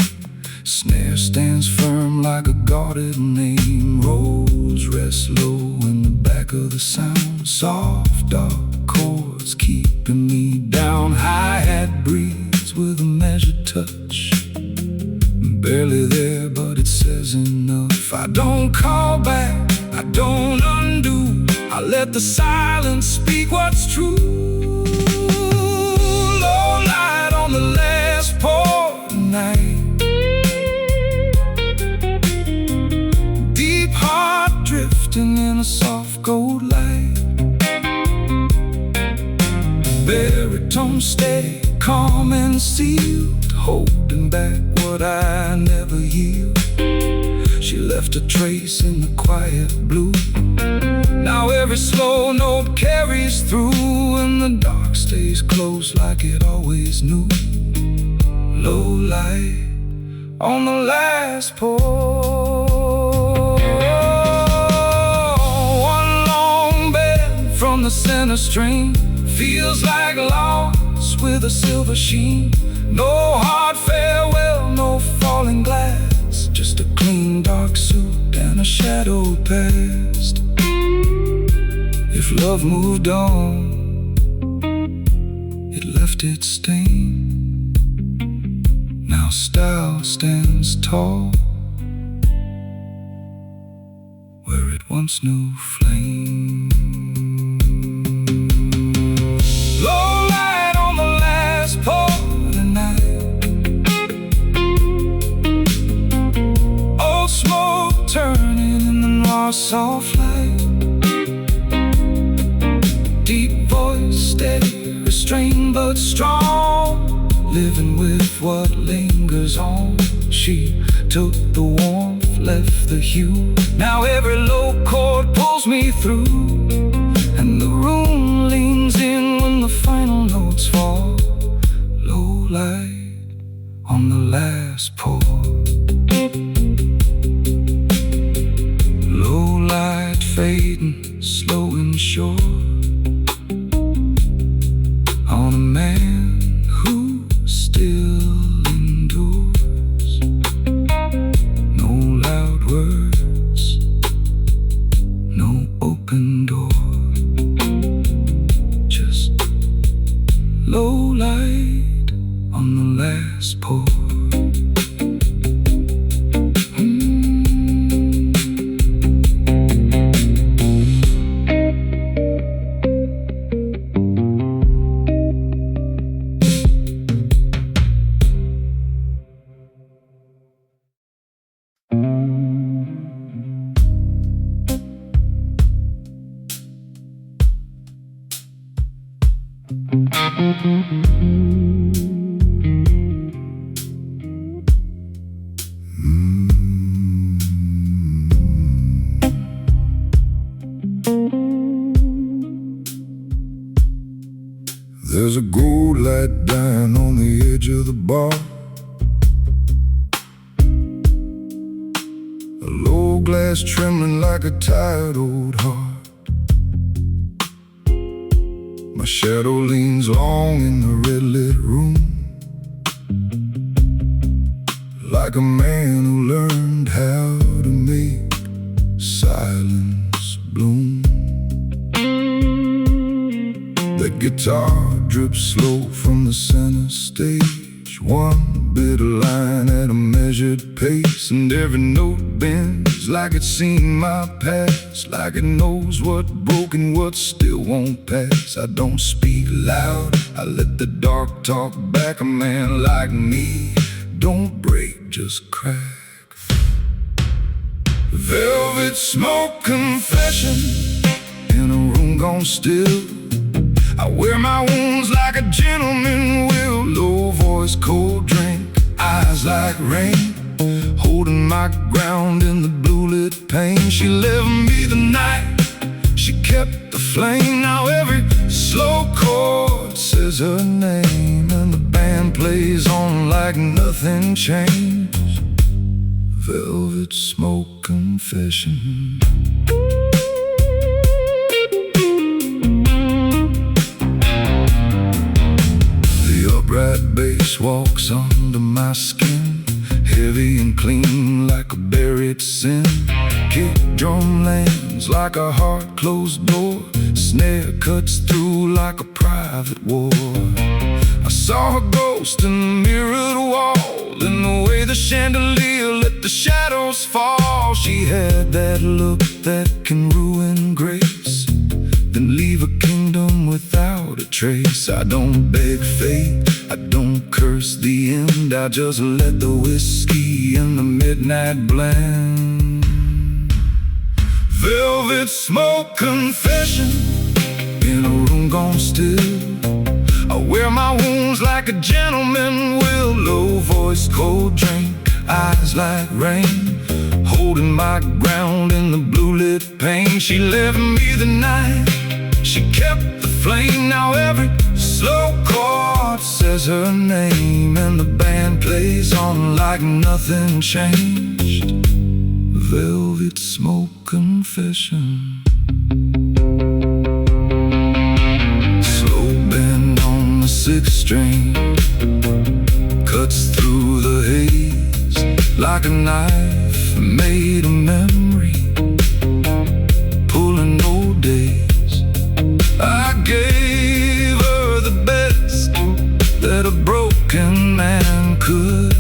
Snare stands firm like a guarded name. Rolls rest low in the back of the sound. Soft dark chords keeping me down. Hi-hat breathes with a measured touch. Barely there, but it says enough. I don't call back, I don't undo. I let the silence speak what's true. Low light on the last pour tonight. Deep heart drifting in a soft gold light. Baritone steady, calm and sealed, holding back what I never yield. She left a trace in the quiet blue. Now every slow note carries through, and the dark stays close like it always knew. Low light on the last pour. One long bed from the center string feels like loss with a silver sheen. No hard farewell, no falling glass, just a clean dark suit and a shadowed past. If love moved on, it left its stain. Now style stands tall where it once knew flame. Low light on the last pour tonight. Old smoke turning in the noir soft light. Deep voice, steady, restrained but strong, living with what lingers on. She took the warmth, left the hue. Now every low chord pulls me through, and the room leans in when the final notes fall. Low light on the last pour. Low light fading, slow and short, on a man who still endures. No loud words, no open door, just low light on the last pour. There's a gold light dying on the edge of the bar. A low glass trembling like a tired old heart. My shadow leans long in the red lit room, like a man who learned how to make silence bloom. The guitar drips slow from the center stage, one bitter line at a measured pace, and every note bends like it's seen my past, like it knows what broke and what still won't pass. I don't speak loud, I let the dark talk back. A man like me don't break, just crack. Velvet smoke confession in a room gone still. I wear my wounds like a gentleman will. Low voice, cold drink, eyes like rain, holding my ground in the blue lit pain. She left me the night, she kept the flame. Now every slow chord says her name, and the band plays on like nothing changed. Velvet smoke confession. Upright bass walks under my skin, heavy and clean like a buried sin. Kick drum lands like a heart-closed door, snare cuts through like a private war. I saw her ghost in the mirrored wall, in the way the chandelier let the shadows fall. She had that look that can ruin grace, then leave a kingdom without a trace. I don't beg fate, I don't curse the end, I just let the whiskey and the midnight blend. Velvet smoke confession in a room gone still. I wear my wounds like a gentleman will. Low voice, cold drink, eyes like rain, holding my ground in the blue lit pain. She left me the night, she kept the flame. Now every slow chord says her name, and the band plays on like nothing changed. Velvet smoke confession. Slow bend on the sixth string, cuts through the haze like a knife made of memory, pulling old days. I gave her the best that a broken man could,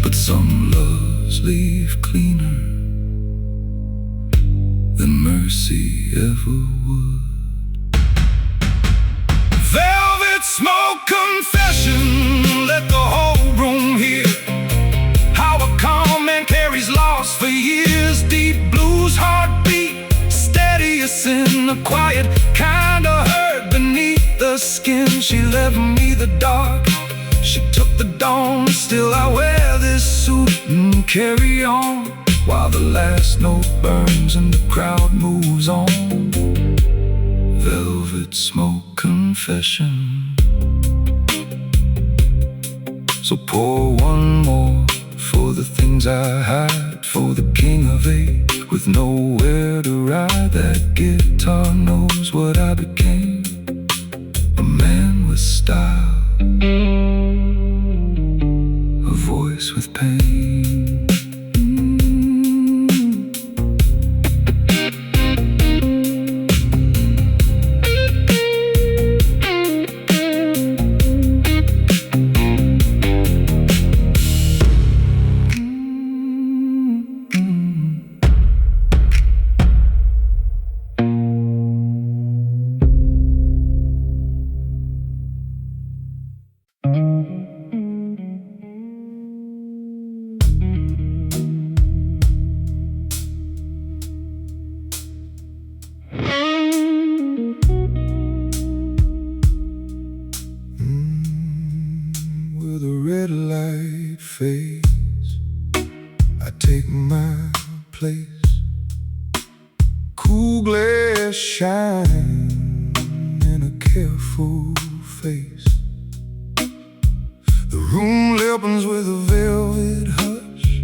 but some loves leave cleaner than mercy ever would. Velvet smoke confession, let the whole room hear how a calm man carries loss for years. Deep blues heartbeat, steadiest in the quiet kind of hurt beneath the skin. She left me the dark, she took the dawn. Still I wear this suit and carry on, while the last note burns and the crowd moves on. Velvet smoke confession. So pour one more for the things I hide, for the king of eight with nowhere to ride. That guitar knows what I became, a man with style, a voice with pain. With a red light fades, I take my place. Cool glass shine in a careful face. The room opens with a velvet hush,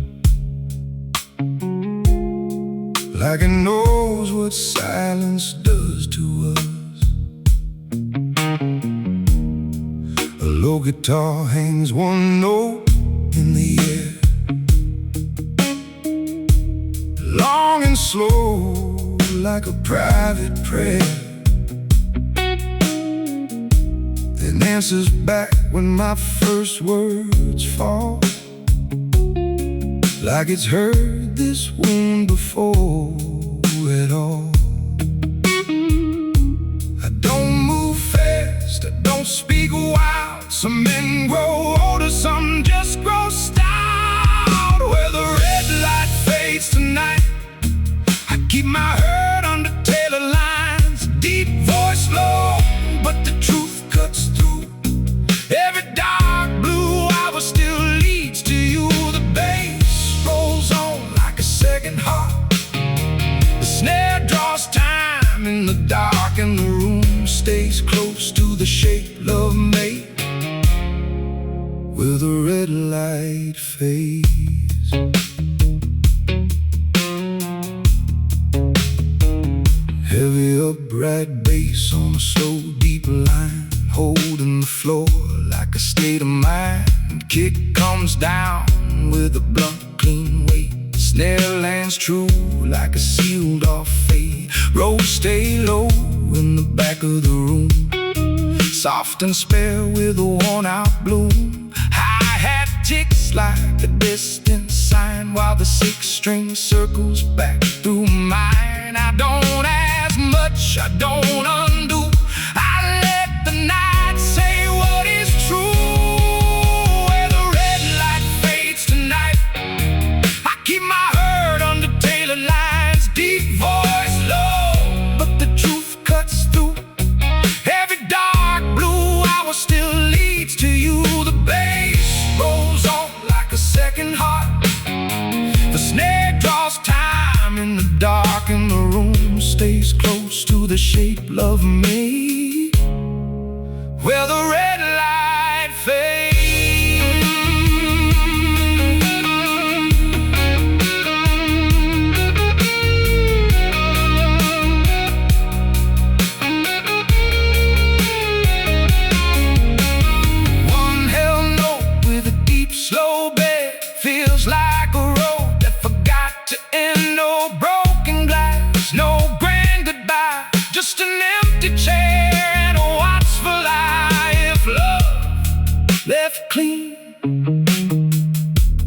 like it knows what silence does to us. slow guitar hangs one note in the air, long and slow like a private prayer, then answers back when my first words fall, like it's heard this wound before at all. I don't move fast, I don't speak wild. Some men grow older, some just grow stout. Where the red light fades tonight, I keep my herd under tailor lines. Deep voice low, but the truth cuts through. Every dark blue hour still leads to you. The bass rolls on like a second heart. The snare draws time in the dark, and the room stays close to the shape love made, where the red light fades. Heavy upright bass on a slow deep line, holding the floor like a state of mind. Kick comes down with a blunt clean weight. Snare lands true like a sealed off fade. Rows stay low in the back of the room, soft and spare with a worn out bloom. Hi-hat ticks like a distant sign, while the 6-string circles back through mine. I don't ask much, I don't undo. I let the night say what is true. Where the red light fades tonight, I keep my herd under tailor lines. Deep voice low, but the truth cuts through. Every dark blue hour still leads to you. The bass rolls on like a second heart. The snare draws time in the dark, and the room stays close to the shape love made, where the red light fades. One hell note with a deep slow bed feels like a road that forgot to end. No broken glass, no grand goodbye, just an empty chair and a watchful eye. If love left clean,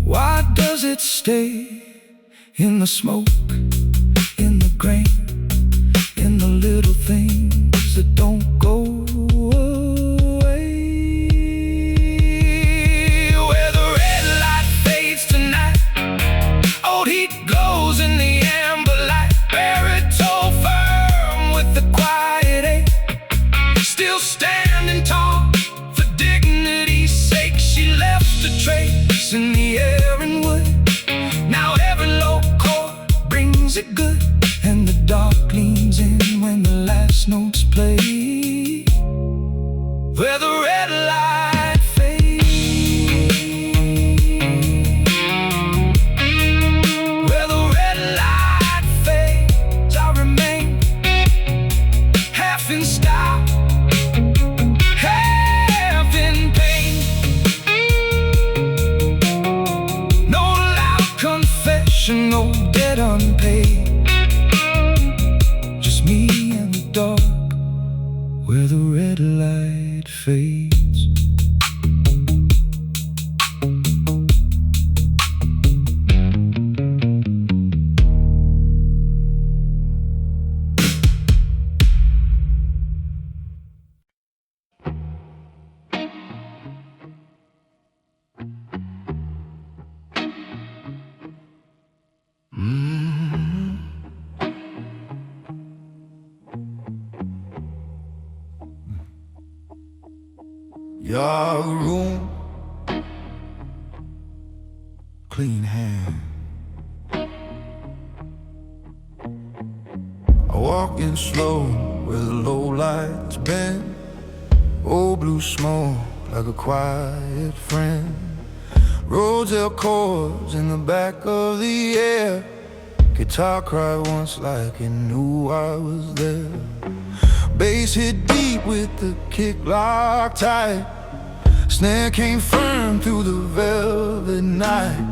why does it stay in the smoke, in the grain, in the little things that don't go away? Where the red light fades tonight, old heat glows in the amber light. Baritone firm with the quiet ache, still standing tall for dignity's sake. She left a trace in the air and wood. Now every low chord brings it good, and the dark leans in when the last notes play, where the red light fades. Where the red light fades, I remain half in style, half in pain. No loud confession, no debt unpaid, just me and the dark, where the red light fades. Your room, clean hand. I walk in slow where the low lights bend. Old blue smoke like a quiet friend. Roads held chords in the back of the air. Guitar cried once like it knew I was there. Bass hit deep with the kick locked tight. Snare came firm through the velvet night.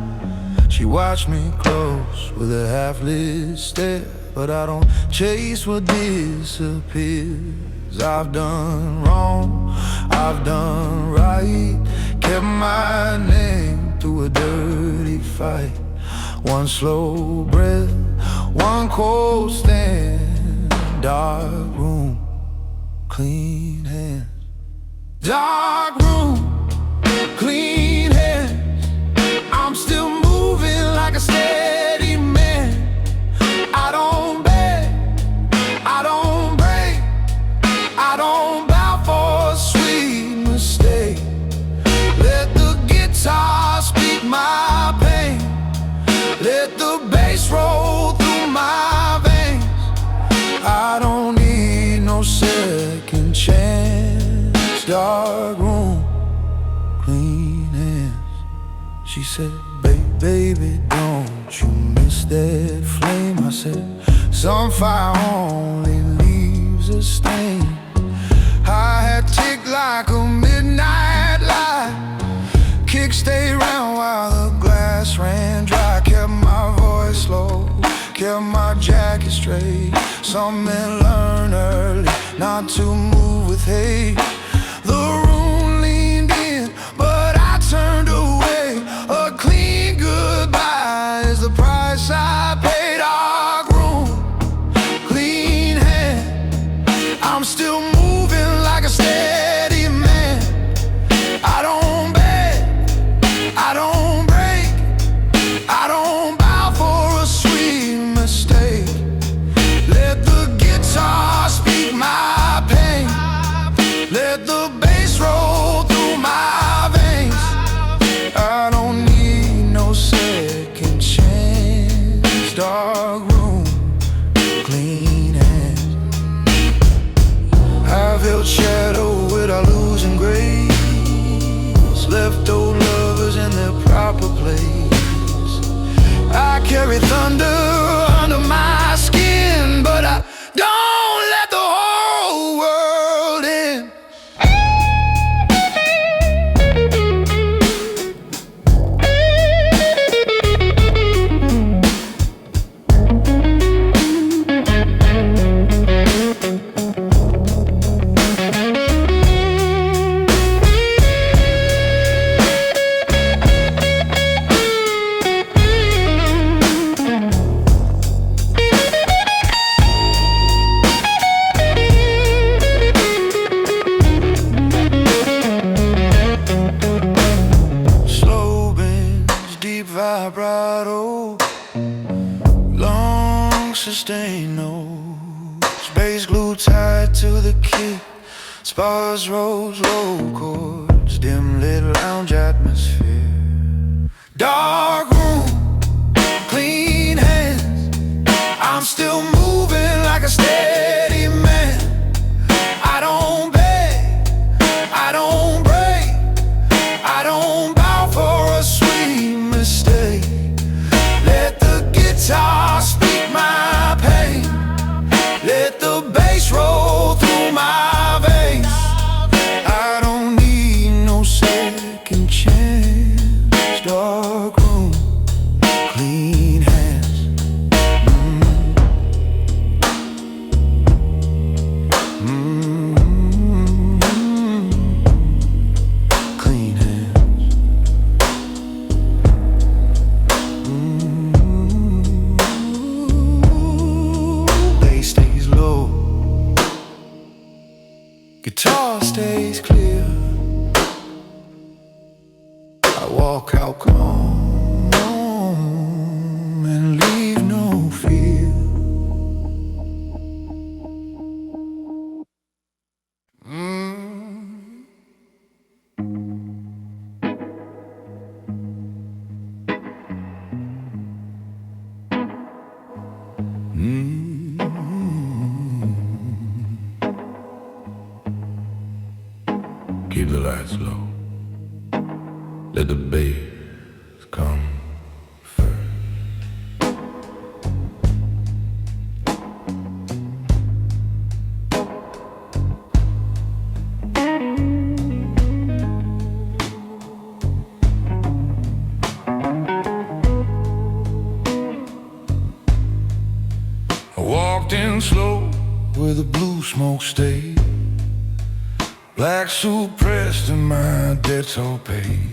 She watched me close with a half-lit stare. But I don't chase what disappears. I've done wrong, I've done right. Kept my name through a dirty fight. One slow breath, one cold stand. Dark room, clean hands. Dark room, clean hands. I'm still moving like a steady man. I don't beg, I don't break, I don't bow for a sweet mistake. Let the guitar speak my pain. Let the bass roll through my veins. I don't need no second chance. Dark room, clean hands. She said, baby, don't you miss that flame? I said, some fire only leaves a stain. I had ticked like a midnight light. Kick stayed round while the glass ran dry. Kept my voice low, kept my jacket straight. Some men learn early not to move with hate. The room leaned in, but I turned away. A clean goodbye is the price I paid. Dark room, clean hand. I'm still moving like a steady man. I don't beg, I don't break, I don't bow for a sweet mistake. Let the guitar speak my pain. Let the bass roll through my veins. I don't need no second chance. Dark room, clean hands. I've held shadow without losing grace. Left old lovers in their proper place. I carry thunder under my skin, but I don't let the whole world in. Vibrato, long sustained notes, bass glue tied to the kick, spars rose, low chords, dim lit lounge atmosphere. Dark room, clean hands. I'm still moving like a steady man. I don't beg, I don't break, I don't bow for a sweet mistake. Let the guitar speak my pain. Let the bass roll through my veins. I don't need no second chance. Dark room, clean hands. Clean hands. Bass stays low, guitar stays clear. I walk out calm and leave no fear. Keep the lights low. Let the bass come first. where the blue smoke stayed. Black suit pressed and my debts all paid.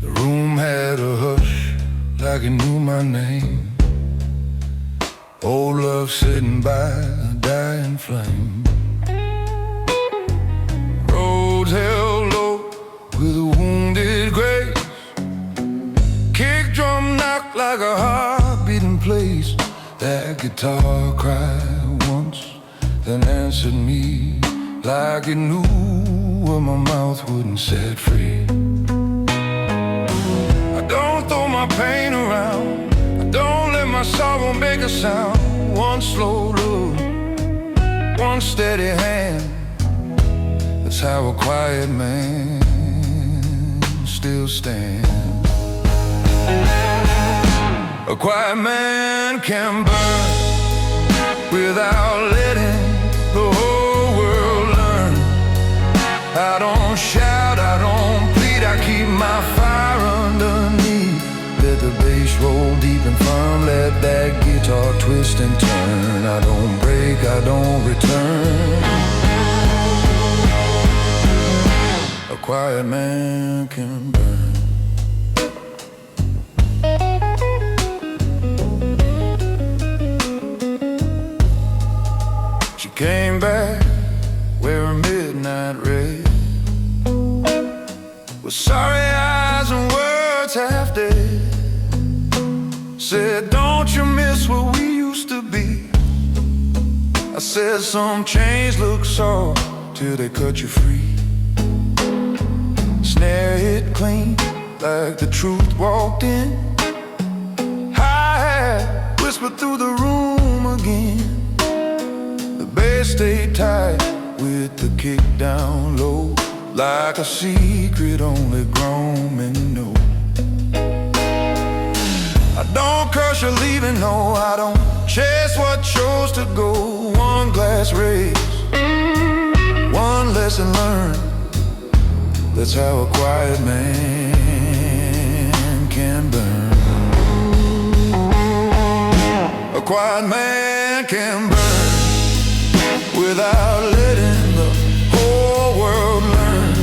The room had a hush like it knew my name. Old love sitting by a dying flame. Roads held low with a wounded grace. Kick drum knocked like a heart beating place. That guitar cried once, then answered me like it knew what my mouth wouldn't set free. I don't throw my pain around, I don't let my sorrow make a sound. One slow look, one steady hand, that's how a quiet man still stands. A quiet man can burn without letting the whole world learn. I don't shout, I don't plead, I keep my fire underneath. Let the bass roll deep and firm, let that guitar twist and turn. I don't break, I don't return. A quiet man can burn. She came back wearing midnight red, with sorry eyes and words half dead. Said, don't you miss what we used to be? I said, some chains look soft till they cut you free. Snare hit clean like the truth walked in. Hi-hat whispered through the room again. The bass stayed tight with the kick down low, like a secret only grown men know. I don't curse you leaving, no, I don't chase what chose to go. One glass raised, one lesson learned, that's how a quiet man can burn. A quiet man can burn without letting the whole world learn.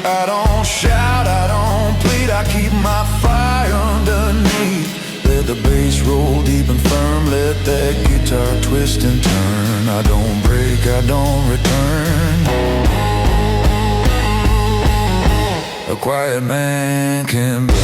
I don't shout, I don't plead, I keep my fire underneath. Let the bass roll deep and firm, let that guitar twist and turn. I don't break, I don't return. A quiet man can burn.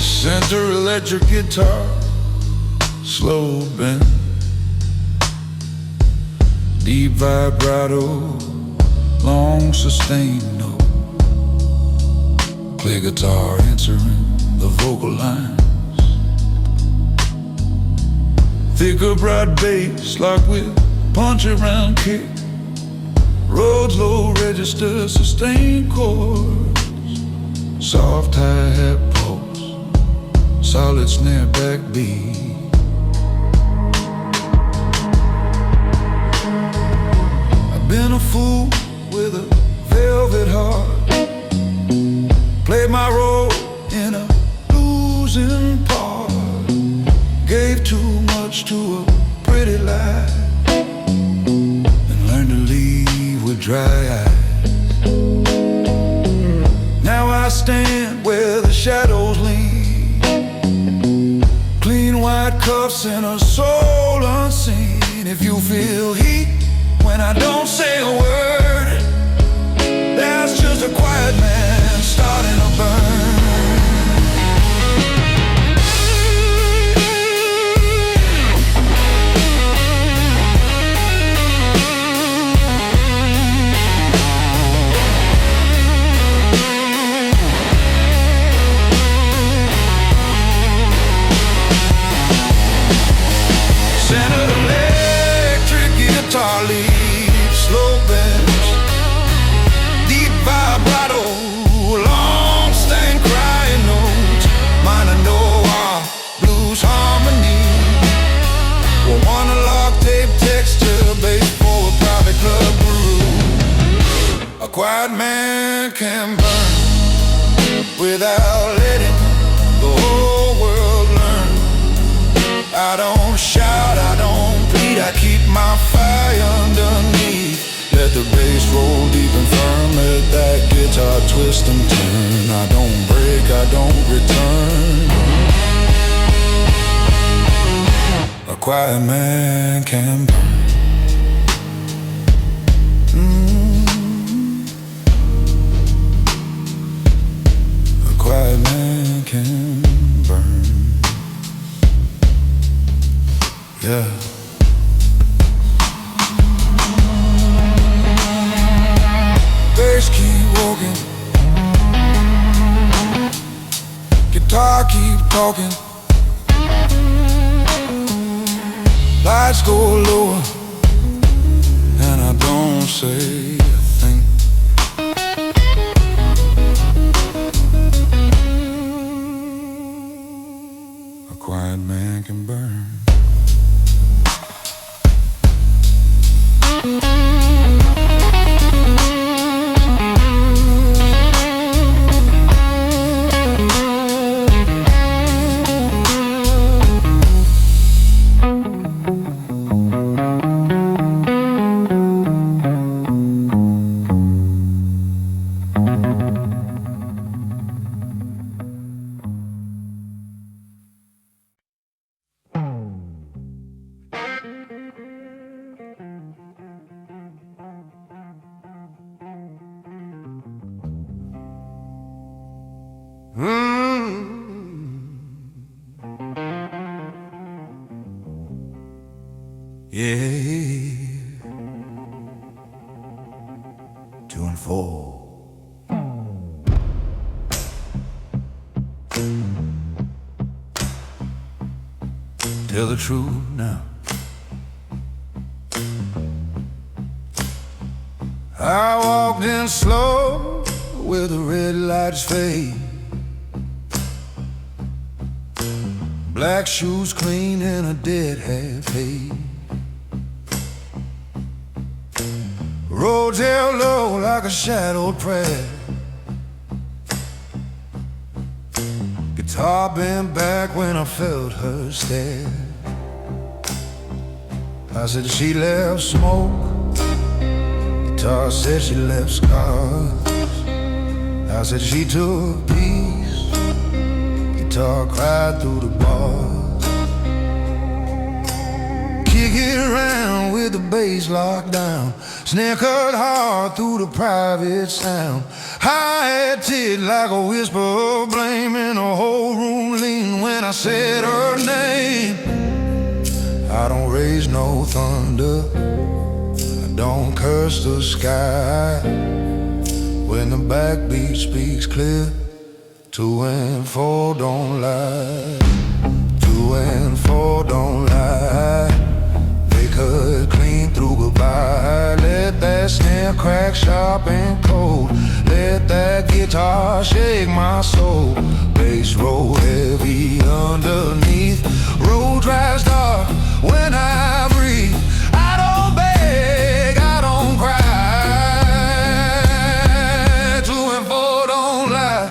Center electric guitar, slow bend, deep vibrato, long sustained note. Clear guitar answering the vocal lines. Thicker bright bass locked with punch around kick. Rhodes low register sustained chords. Soft hi-hat pulse, solid snare backbeat. I've been a fool with a velvet heart, played my role in a losing part, gave too much to a pretty lie, and learned to leave with dry eyes. Now I stand where the shadows lean, clean white cuffs and a soul unseen. If you feel heat when I don't say a word, that's just a quiet man starting a burn. quiet man can burn without letting the whole world learn. I don't shout, I don't bleed, I keep my fire underneath. Let the bass roll deep and firm, let that guitar twist and turn. I don't break, I don't return. A quiet man can burn. A quiet man can burn. Yeah. Bass keep walking, guitar keep talking, lights go lower, and I don't say a thing. A quiet man can burn. Yeah, 2 and 4. Tell the truth now. I walked in slow where the red lights fade. Black shoes clean and a dead half paid. Roads held low like a shadowed prayer. Guitar bent back when I felt her stare. I said she left smoke. Guitar said she left scars. I said she took peace. Guitar cried through the bars. Kick it around with the bass locked down. Snare cut hard through the private sound. Hi-hat like a whisper of blame, and the whole room leaned when I said her name. I don't raise no thunder, I don't curse the sky. When the backbeat speaks clear, 2 and 4 don't lie. 2 and 4 don't lie. They cut clean through goodbye. Let that snare crack sharp and cold. Let that guitar shake my soul. Bass roll heavy underneath. Road drives dark when I breathe. I don't beg, I don't cry. 2 and 4 don't lie.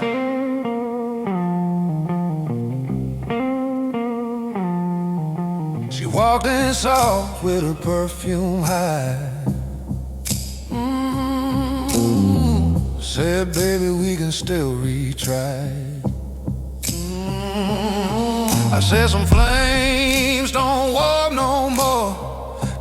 She walked in soft with her perfume high. Said, baby, we can still retry. I said, some flames don't warm no more.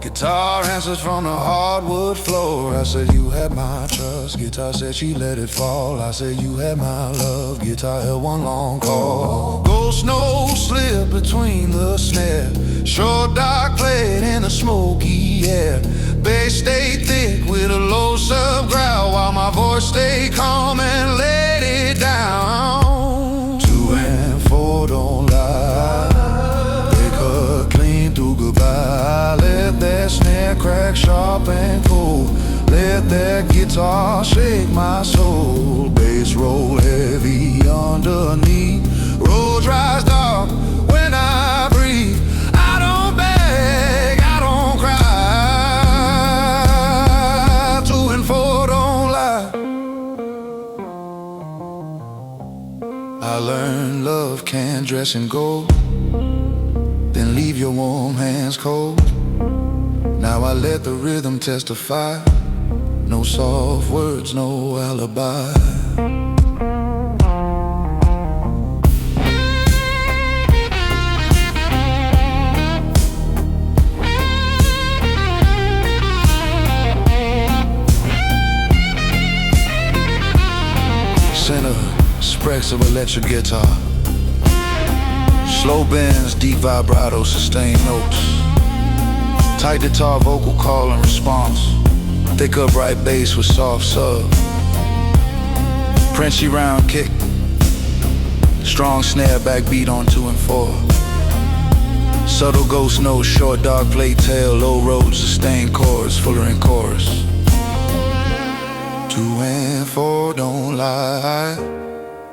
Guitar answers from the hardwood floor. I said, you had my trust. Guitar said she let it fall. I said, you had my love. Guitar held one long call. Ghost snow slip between the snare. Short dark played in the smoky air. Bass stayed thick with a low sub growl, while my voice stayed calm and laid it down. 2 and 4 don't lie. They cut clean through goodbye. Let that snare crack sharp and cold. Let that guitar shake my soul. Bass roll heavy underneath. Roads rise dark when I breathe. I don't beg, I don't cry. 2 and 4 don't lie. learned love can't dress in gold, then leave your warm hands cold. Now I let the rhythm testify. No soft words, no alibi. Center, spreads of electric guitar, slow bends, deep vibrato, sustained notes, tight guitar, vocal call and response, thick upright bass with soft sub, Princey round kick, strong snare backbeat on 2 and 4, subtle ghost notes, short dark plate tail, low road, sustained chords, fuller in chorus. 2 and 4 don't lie,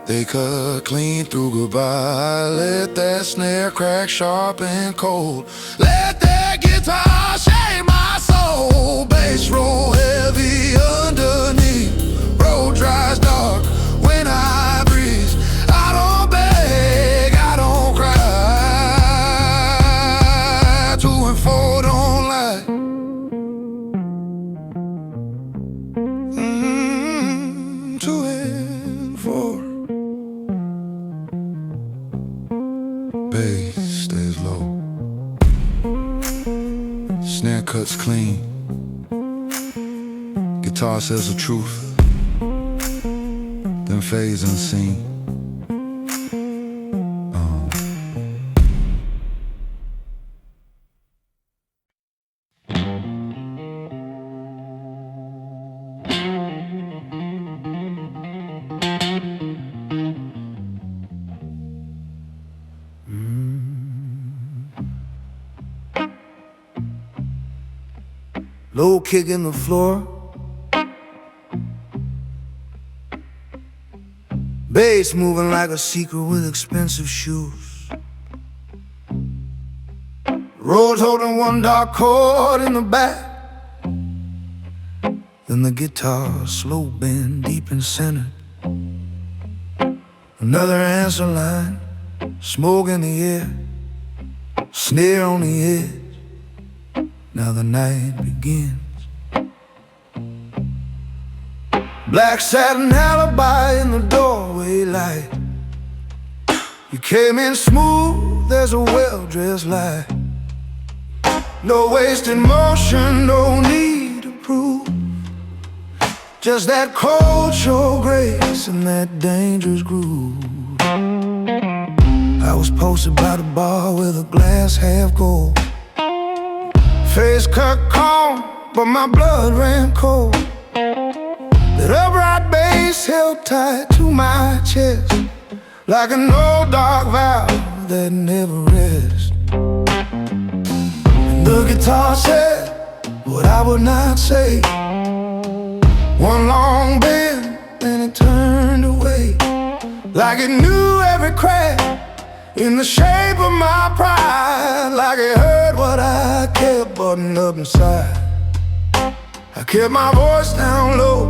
they cut clean through goodbye. Let that snare crack sharp and cold, let that guitar shake my soul. Bass roll heavy underneath, road dries dark when I breathe. I don't beg, I don't cry. 2 and 4 don't lie. 2 and 4. Bass stays low, snare cuts clean, guitar says the truth, then fades unseen. Low kick in the floor, bass moving like a secret with expensive shoes. Rhodes holding one dark chord in the back, then the guitar slow bend deep and centered. Another answer line, smoke in the air, snare on the edge. Now the night begins. Black satin alibi in the doorway light. You came in smooth as a well-dressed lie. No wasted motion, no need to prove. Just that cold show grace and that dangerous groove. I was posted by the bar with a glass half gold, face cut calm, but my blood ran cold. That upright bass held tight to my chest, like an old dark valve that never rests. And the guitar said what I would not say. One long bend, and it turned away, like it knew every crack in the shape of my pride, like it heard what I kept buttoned up inside. I kept my voice down low,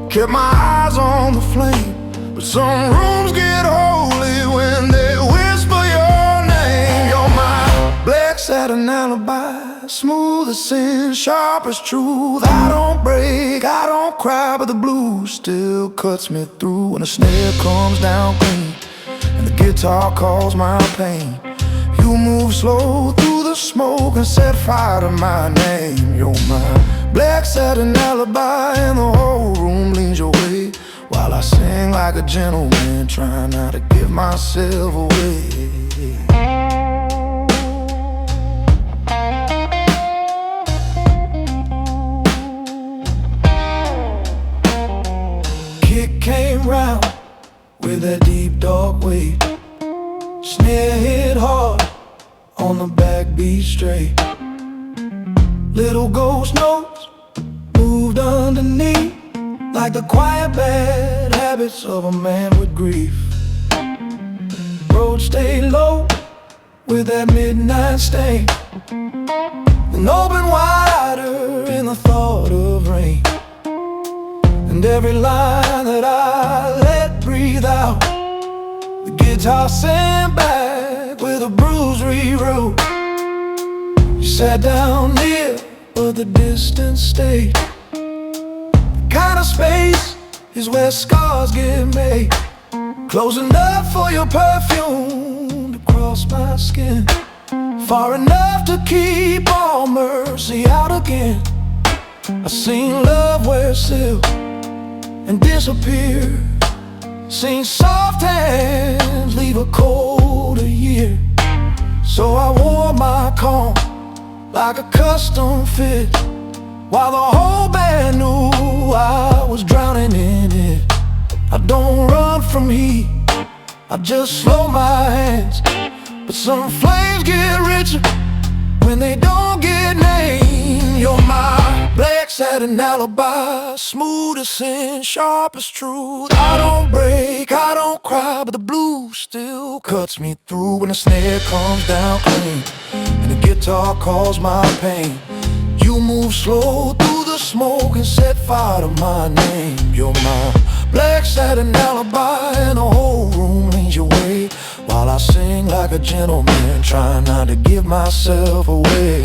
kept my eyes on the flame, but some rooms get holy when they whisper your name. You're my black satin alibi, smooth as sin, sharp as truth. I don't break, I don't cry, but the blues still cuts me through when the snare comes down clean and the guitar calls my pain. You move slow through the smoke and set fire to my name. You're my black satin alibi, and the whole room leans your way while I sing like a gentleman, trying not to give myself away. Kick came round with that deep dark weight, snare hit hard on the backbeat straight. Little ghost notes moved underneath, like the quiet bad habits of a man with grief. Road stayed low with that midnight stain, and open wider in the thought of rain. And every line that I let breathe out, the guitar sandbag with a bruise rewrote. You sat down near, but the distance stayed. The kind of space is where scars get made. Close enough for your perfume to cross my skin, far enough to keep all mercy out again. I've seen love wear silk and disappear, seen soft hands leave a cold a year. So I wore my calm like a custom fit, while the whole band knew I was drowning in it. I don't run from heat, I just slow my hands. But some flames get richer when they don't get named. You're my black satin alibi, smooth as sin, sharp as truth. I don't break, I don't cry, but the blues still cuts me through when the snare comes down clean and the guitar calls my pain. You move slow through the smoke and set fire to my name. You're my black satin alibi, and the whole room leans your way while I sing like a gentleman, trying not to give myself away.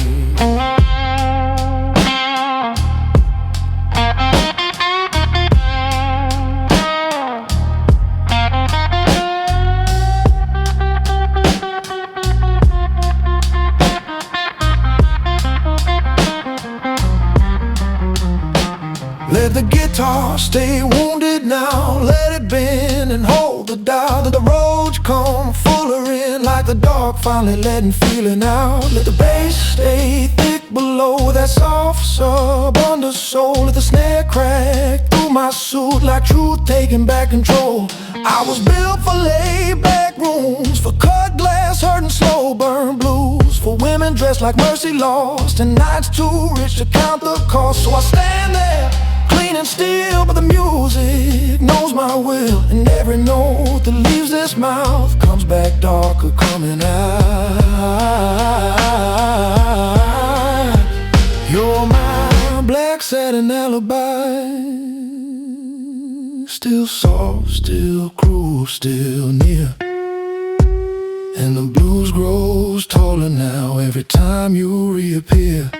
Let the guitar stay wounded now, let it bend and hold the dial. Let the roads come fuller in like the dark finally letting feeling out. Let the bass stay thick below that soft sub undersoul. Let the snare crack through my suit like truth taking back control. I was built for laid-back rooms, for cut glass, hurting slow burn blues, for women dressed like mercy lost and nights too rich to count the cost. So I stand there clean and still, but the music knows my will, and every note that leaves this mouth comes back darker coming out. You're my black satin alibi, still soft, still cruel, still near. And the blues grows taller now every time you reappear.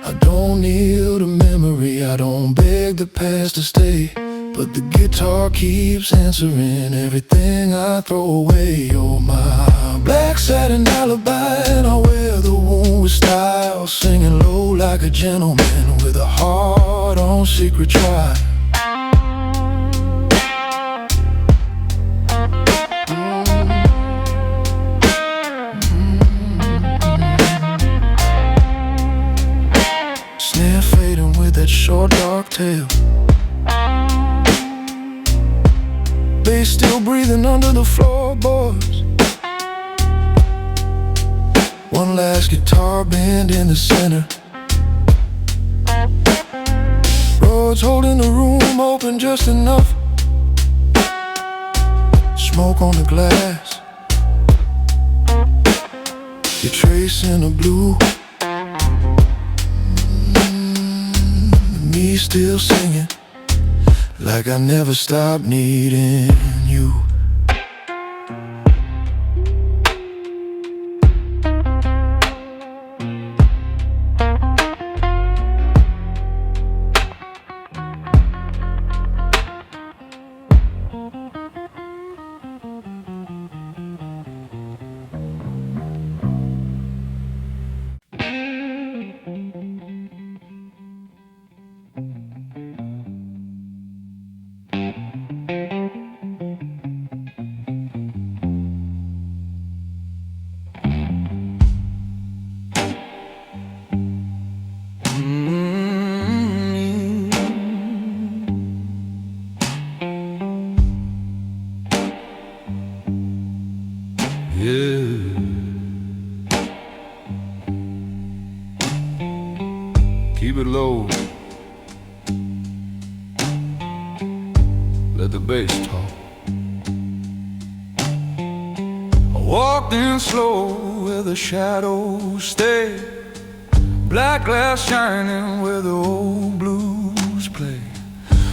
I don't kneel to memory, I don't beg the past to stay, but the guitar keeps answering everything I throw away. You're my black satin alibi, and I wear the wound with style, singing low like a gentleman with a heart on secret trial. Snare fading with that short dark tail, bass still breathing under the floorboards. One last guitar bend in the center, roads holding the room open just enough. Smoke on the glass, you're tracing the blue. Me still singing like I never stopped needing you. Keep it low, let the bass talk. I walked in slow where the shadows stay, black glass shining where the old blues play.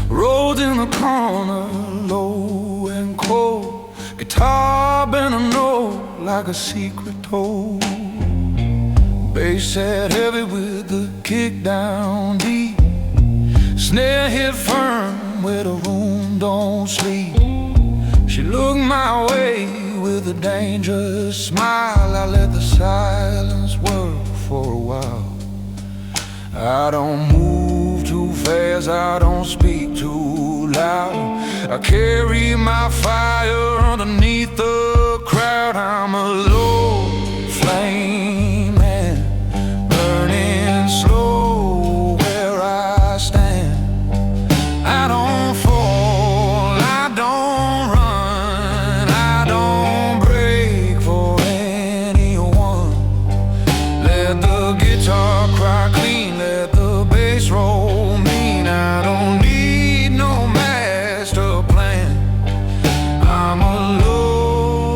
Rolled in the corner, low and cold, guitar guitar bent a note like a secret told. Bass sat heavy with the kick down deep. Snare hit firm where the room don't sleep. She looked my way with a dangerous smile. I let the silence work for a while. I don't move too fast, I don't speak too loud. I carry my fire underneath the crowd. I'm a low flame man, burning slow where I stand. I don't fall, I don't run, I don't break for anyone. Let the guitar cry clean, let the bass roll mean. I don't need no master plan. I'm a low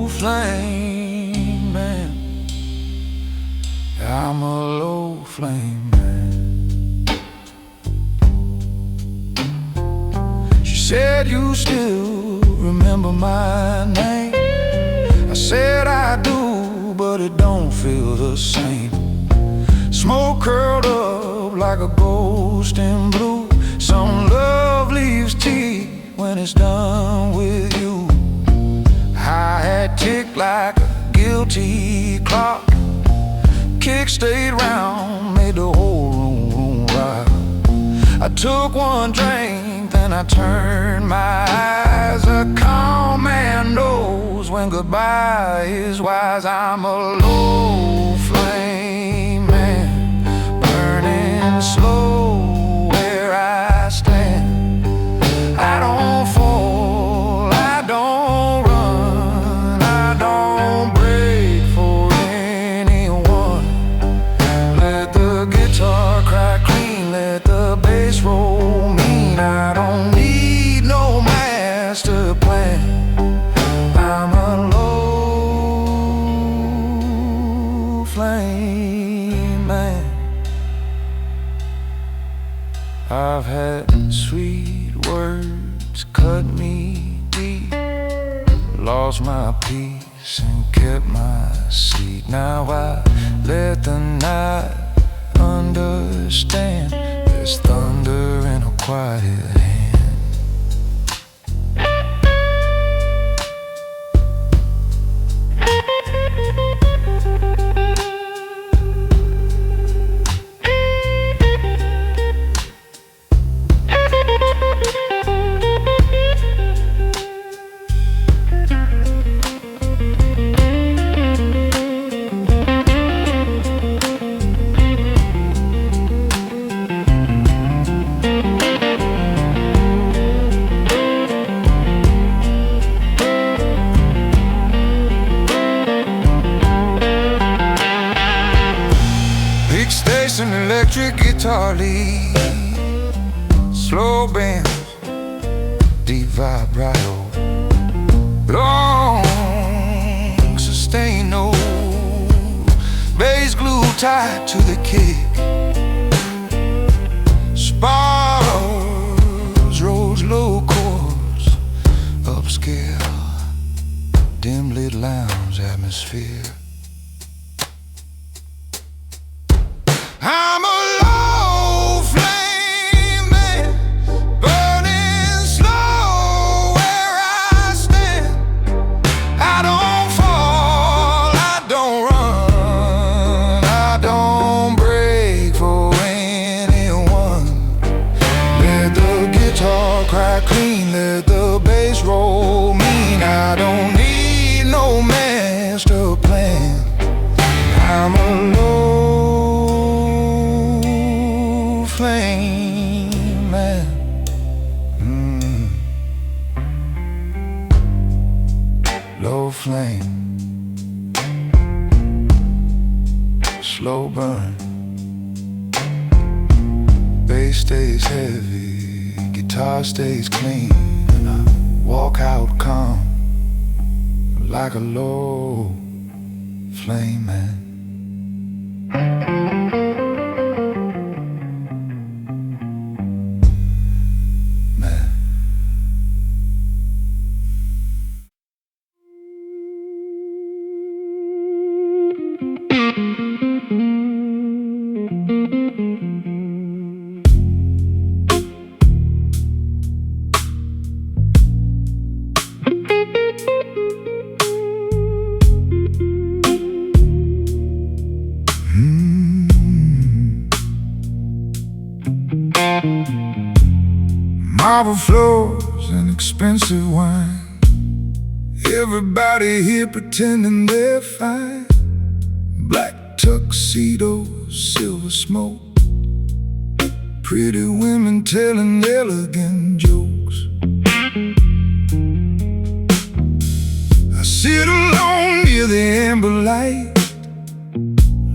flame man. I'm a low flame man. She said, you still remember my name? I said I do, but it don't feel the same. Smoke curled up like a ghost in blue. Some love leaves cheap when it's done with you. Hi-hat ticked like a guilty clock. Kick stayed round, made the whole room rock. I took one drink, then I turned my eyes. A calm man knows when goodbye is wise. I'm a low flame man, burning slow where I stand. I don't fall, I don't run, I don't break for anyone. Let the guitar cry clean, let the bass roll mean. I don't need no master plan. I'm a low flame man. I've had sweet words cut me deep, lost my peace and kept my seat. Now I let the night understand there's thunder in a quiet hand. An electric guitar lead, slow bends, deep vibrato, long sustain note, bass glued tight to the kick, spirals, rose low chords, upscale, dim lit lounge atmosphere. I'm a low flame man, burning slow where I stand. I don't fall, I don't run, I don't break for anyone. Let the guitar cry clean, let the bass roll mean. I don't need no master plan. I'm a low flame man. Low flame, slow burn, bass stays heavy, guitar stays clean, and I walk out calm like a low flame man. Marble floors and expensive wine. Everybody here pretending they're fine. Black tuxedos, silver smoke. Pretty women telling elegant jokes. I sit alone near the amber light,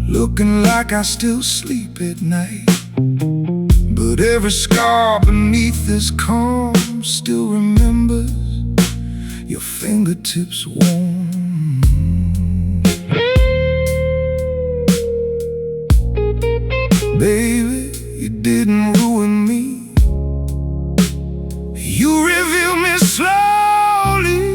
looking like I still sleep at night. But every scar beneath this calm still remembers your fingertips warm. Baby, you didn't ruin me. You revealed me slowly.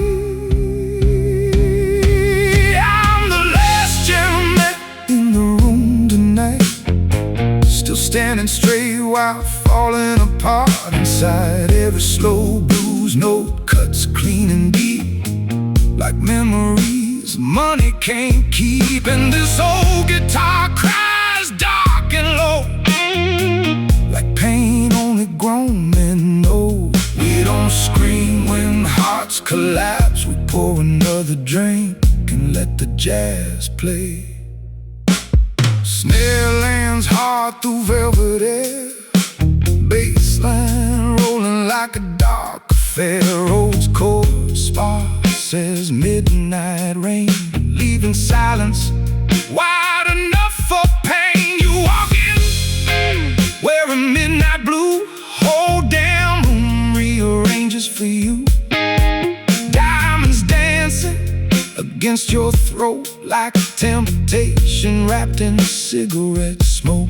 I'm the last gentleman in the room tonight, still standing straight while falling apart inside. Every slow blues note cuts clean and deep, like memories money can't keep. And this old guitar cries dark and low, like pain only grown men know. We don't scream when hearts collapse. We pour another drink and let the jazz play. Snare lands hard through velvet air, bassline rolling like a dark affair. Roads cold, sparse as midnight rain, leaving silence wide enough for pain. You walk in wearing midnight blue, whole damn room rearranges for you. Diamonds dancing against your throat like temptation wrapped in cigarette smoke.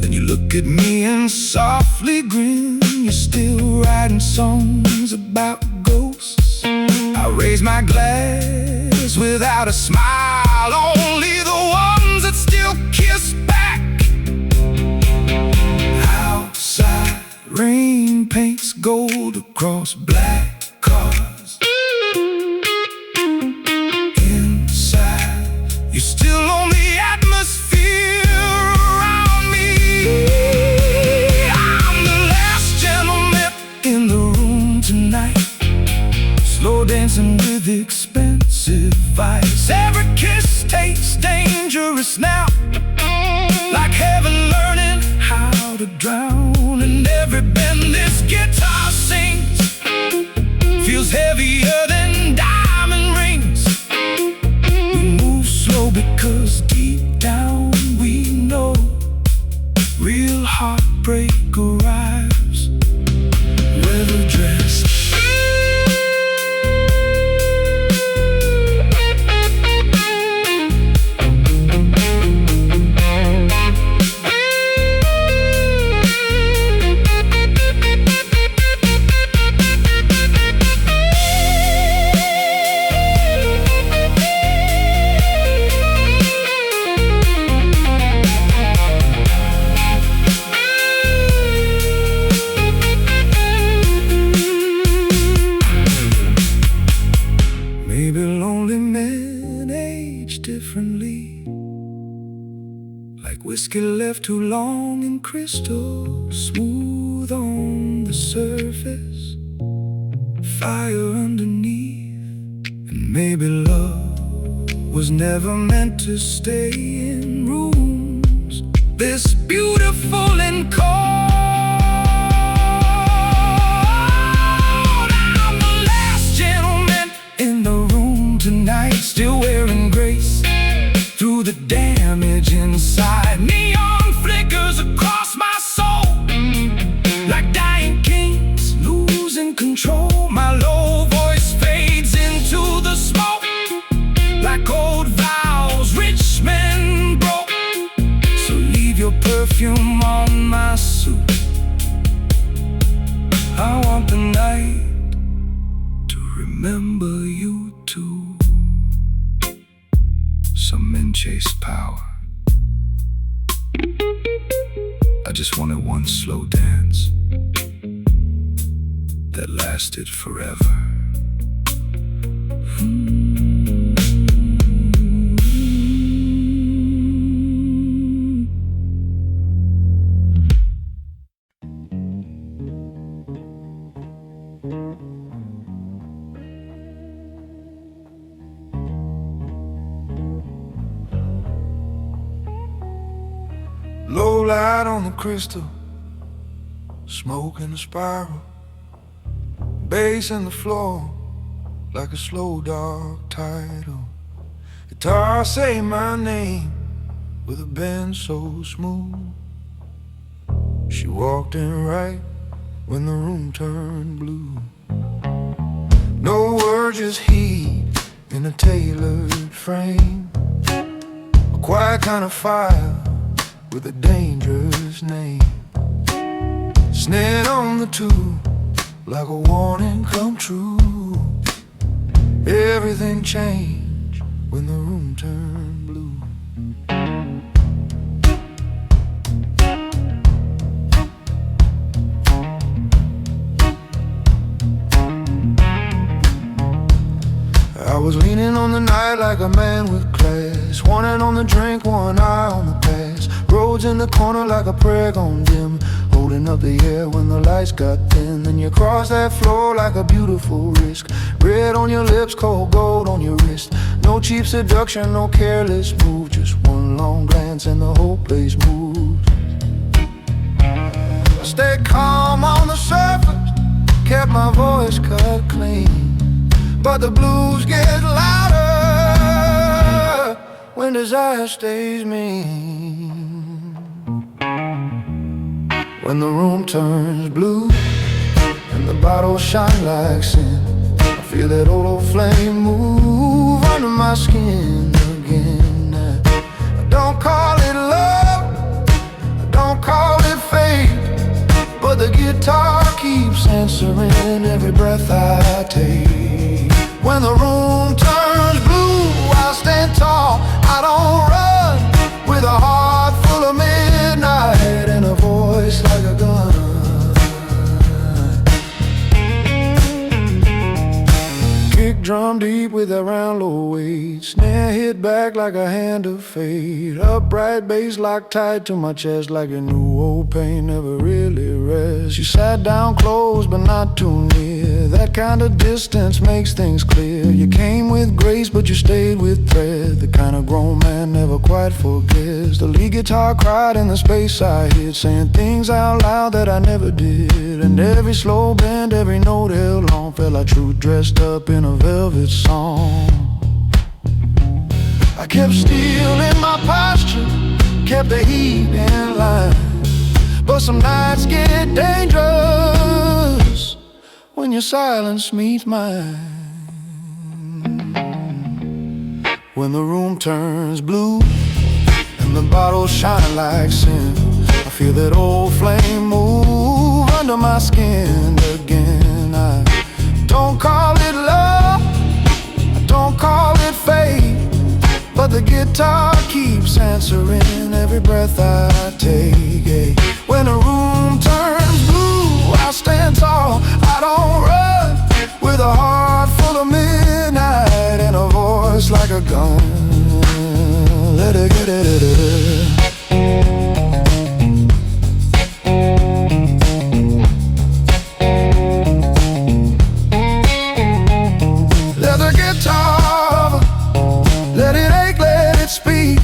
Then you look at me and softly grin. You're still writing songs about ghosts. I raise my glass without a smile, only the ones that still kiss back. Outside, rain paints gold across black cars. Inside, you're still on the atmosphere around me. I'm the last gentleman in the room tonight, slow dancing with expensive vice. Every kiss tastes dangerous now, like heaven learning how to drown. And every bend this guitar sings feels heavier than diamond rings. We move slow because deep down we know real heartbreak arrives weather dressed. Maybe lonely men age differently, like whiskey left too long in crystal, smooth on the surface, fire underneath. And maybe love was never meant to stay in rooms this beautiful and cold. I'm the last gentleman in the room tonight, still wearing grace through the damage inside. Neon flickers across my soul, like dying kings losing control. My low voice fades into the smoke, like old vows rich men broke. So leave your perfume on my suit. I want the night to remember you too. Some men chase power, I just wanted one slow dance that lasted forever. light on the crystal, smoke in the spiral, bass in the floor, like a slow dark title. Guitar say my name with a bend so smooth. She walked in right when the room turned blue. No words, just heat in a tailored frame. A quiet kind of fire with a dangerous name. Snare on the tube, like a warning come true. Everything changed when the room turned blue. I was leaning on the night like a man with class, one hand on the drink, one eye on the pass. Roads in the corner like a prayer gone dim, holding up the air when the lights got thin. Then you cross that floor like a beautiful risk. Red on your lips, cold gold on your wrist. No cheap seduction, no careless move, just one long glance and the whole place moves. I stayed calm on the surface, kept my voice cut clean, but the blues get louder when desire stays mean. When the room turns blue and the bottles shine like sin, I feel that old flame move under my skin again. I don't call it love, I don't call it fate, but the guitar keeps answering every breath I take. When the room turns blue, I stand tall, I don't run, with a heart full of midnight and a voice like a gun. Kick drum deep with that round low weight, snare hit back like a hand of fate. Upright bass locked tight to my chest like a new old pain never really rests. You sat down close but not too near, that kind of distance makes things clear. You came with grace but you stayed with thread, the kind of grown man never quite forgets. The lead guitar cried in the space I hit, saying things out loud that I never did. And every slow bend, every note held long, felt like truth dressed up in a velvet song. I kept still in my posture, kept the heat in line, but some nights get dangerous when your silence meets mine. When the room turns blue and the bottles shine like sin, I feel that old flame move under my skin again. I don't call it love, I don't call it fate, but the guitar keeps answering every breath I take. When the room turns blue, I stand tall, I don't run, with a heart full of midnight and a voice like a gun. Let it get it. Let the guitar, let it ache, let it speak,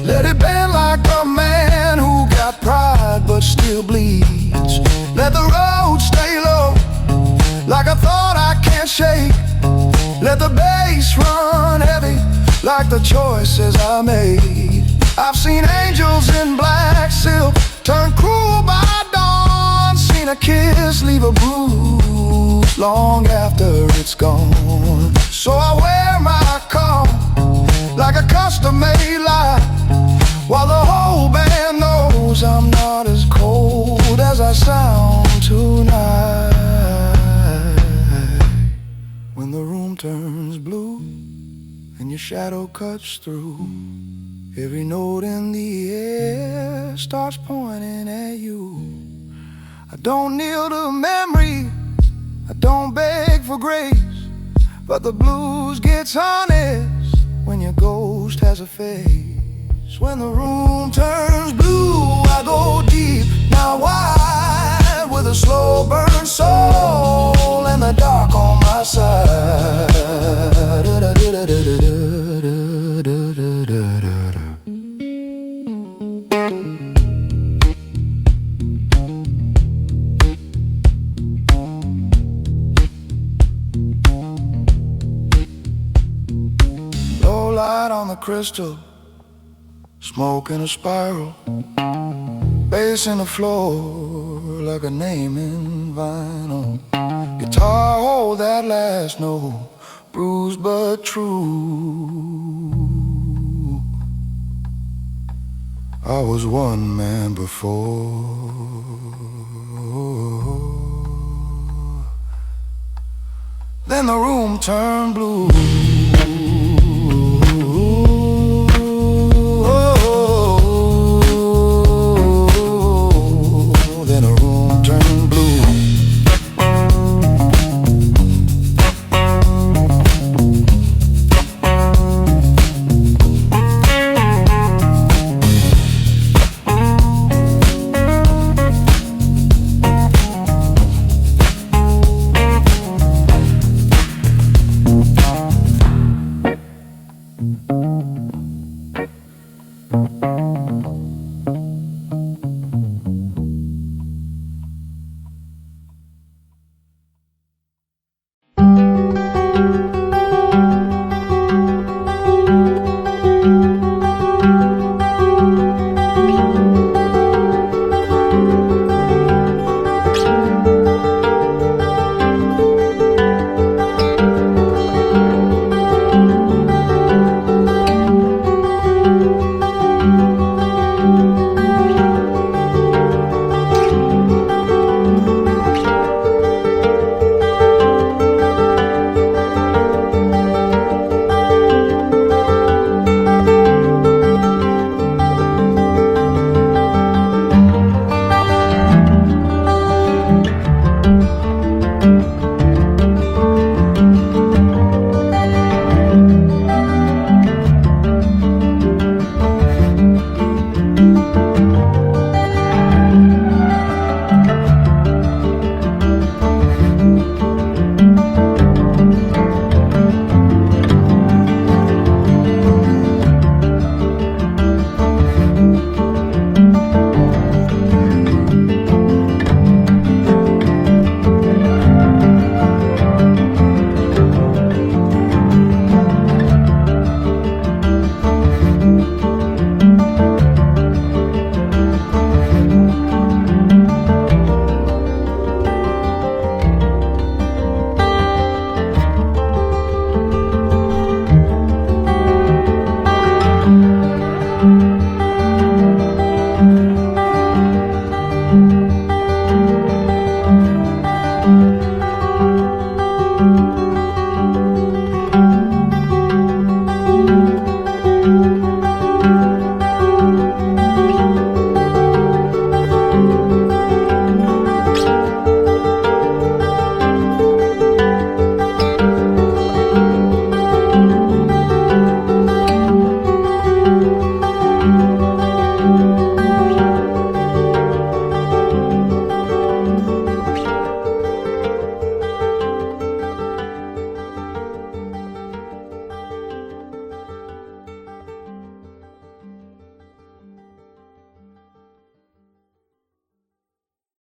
let it bend like a man who got pride but still bleeds. Let the road stay low, like a thought I can't shake. Let the bass run heavy, like the choices I made. I've seen angels in black silk turn cruel by dawn, seen a kiss leave a bruise long after it's gone. So I wear my calm like a custom-made lie, while the whole band knows I'm not as cold as I sound tonight. When the room turns blue and your shadow cuts through, every note in the air starts pointing at you. I don't kneel to memory, I don't beg for grace, but the blues gets honest when your ghost has a face. When the room turns blue, I go deep, now wide, with a slow burn soul and the dark on my side. a crystal, smoke in a spiral, bass in the floor like a name in vinyl. Guitar, hold that last note, bruised but true. I was one man before. Then the room turned blue.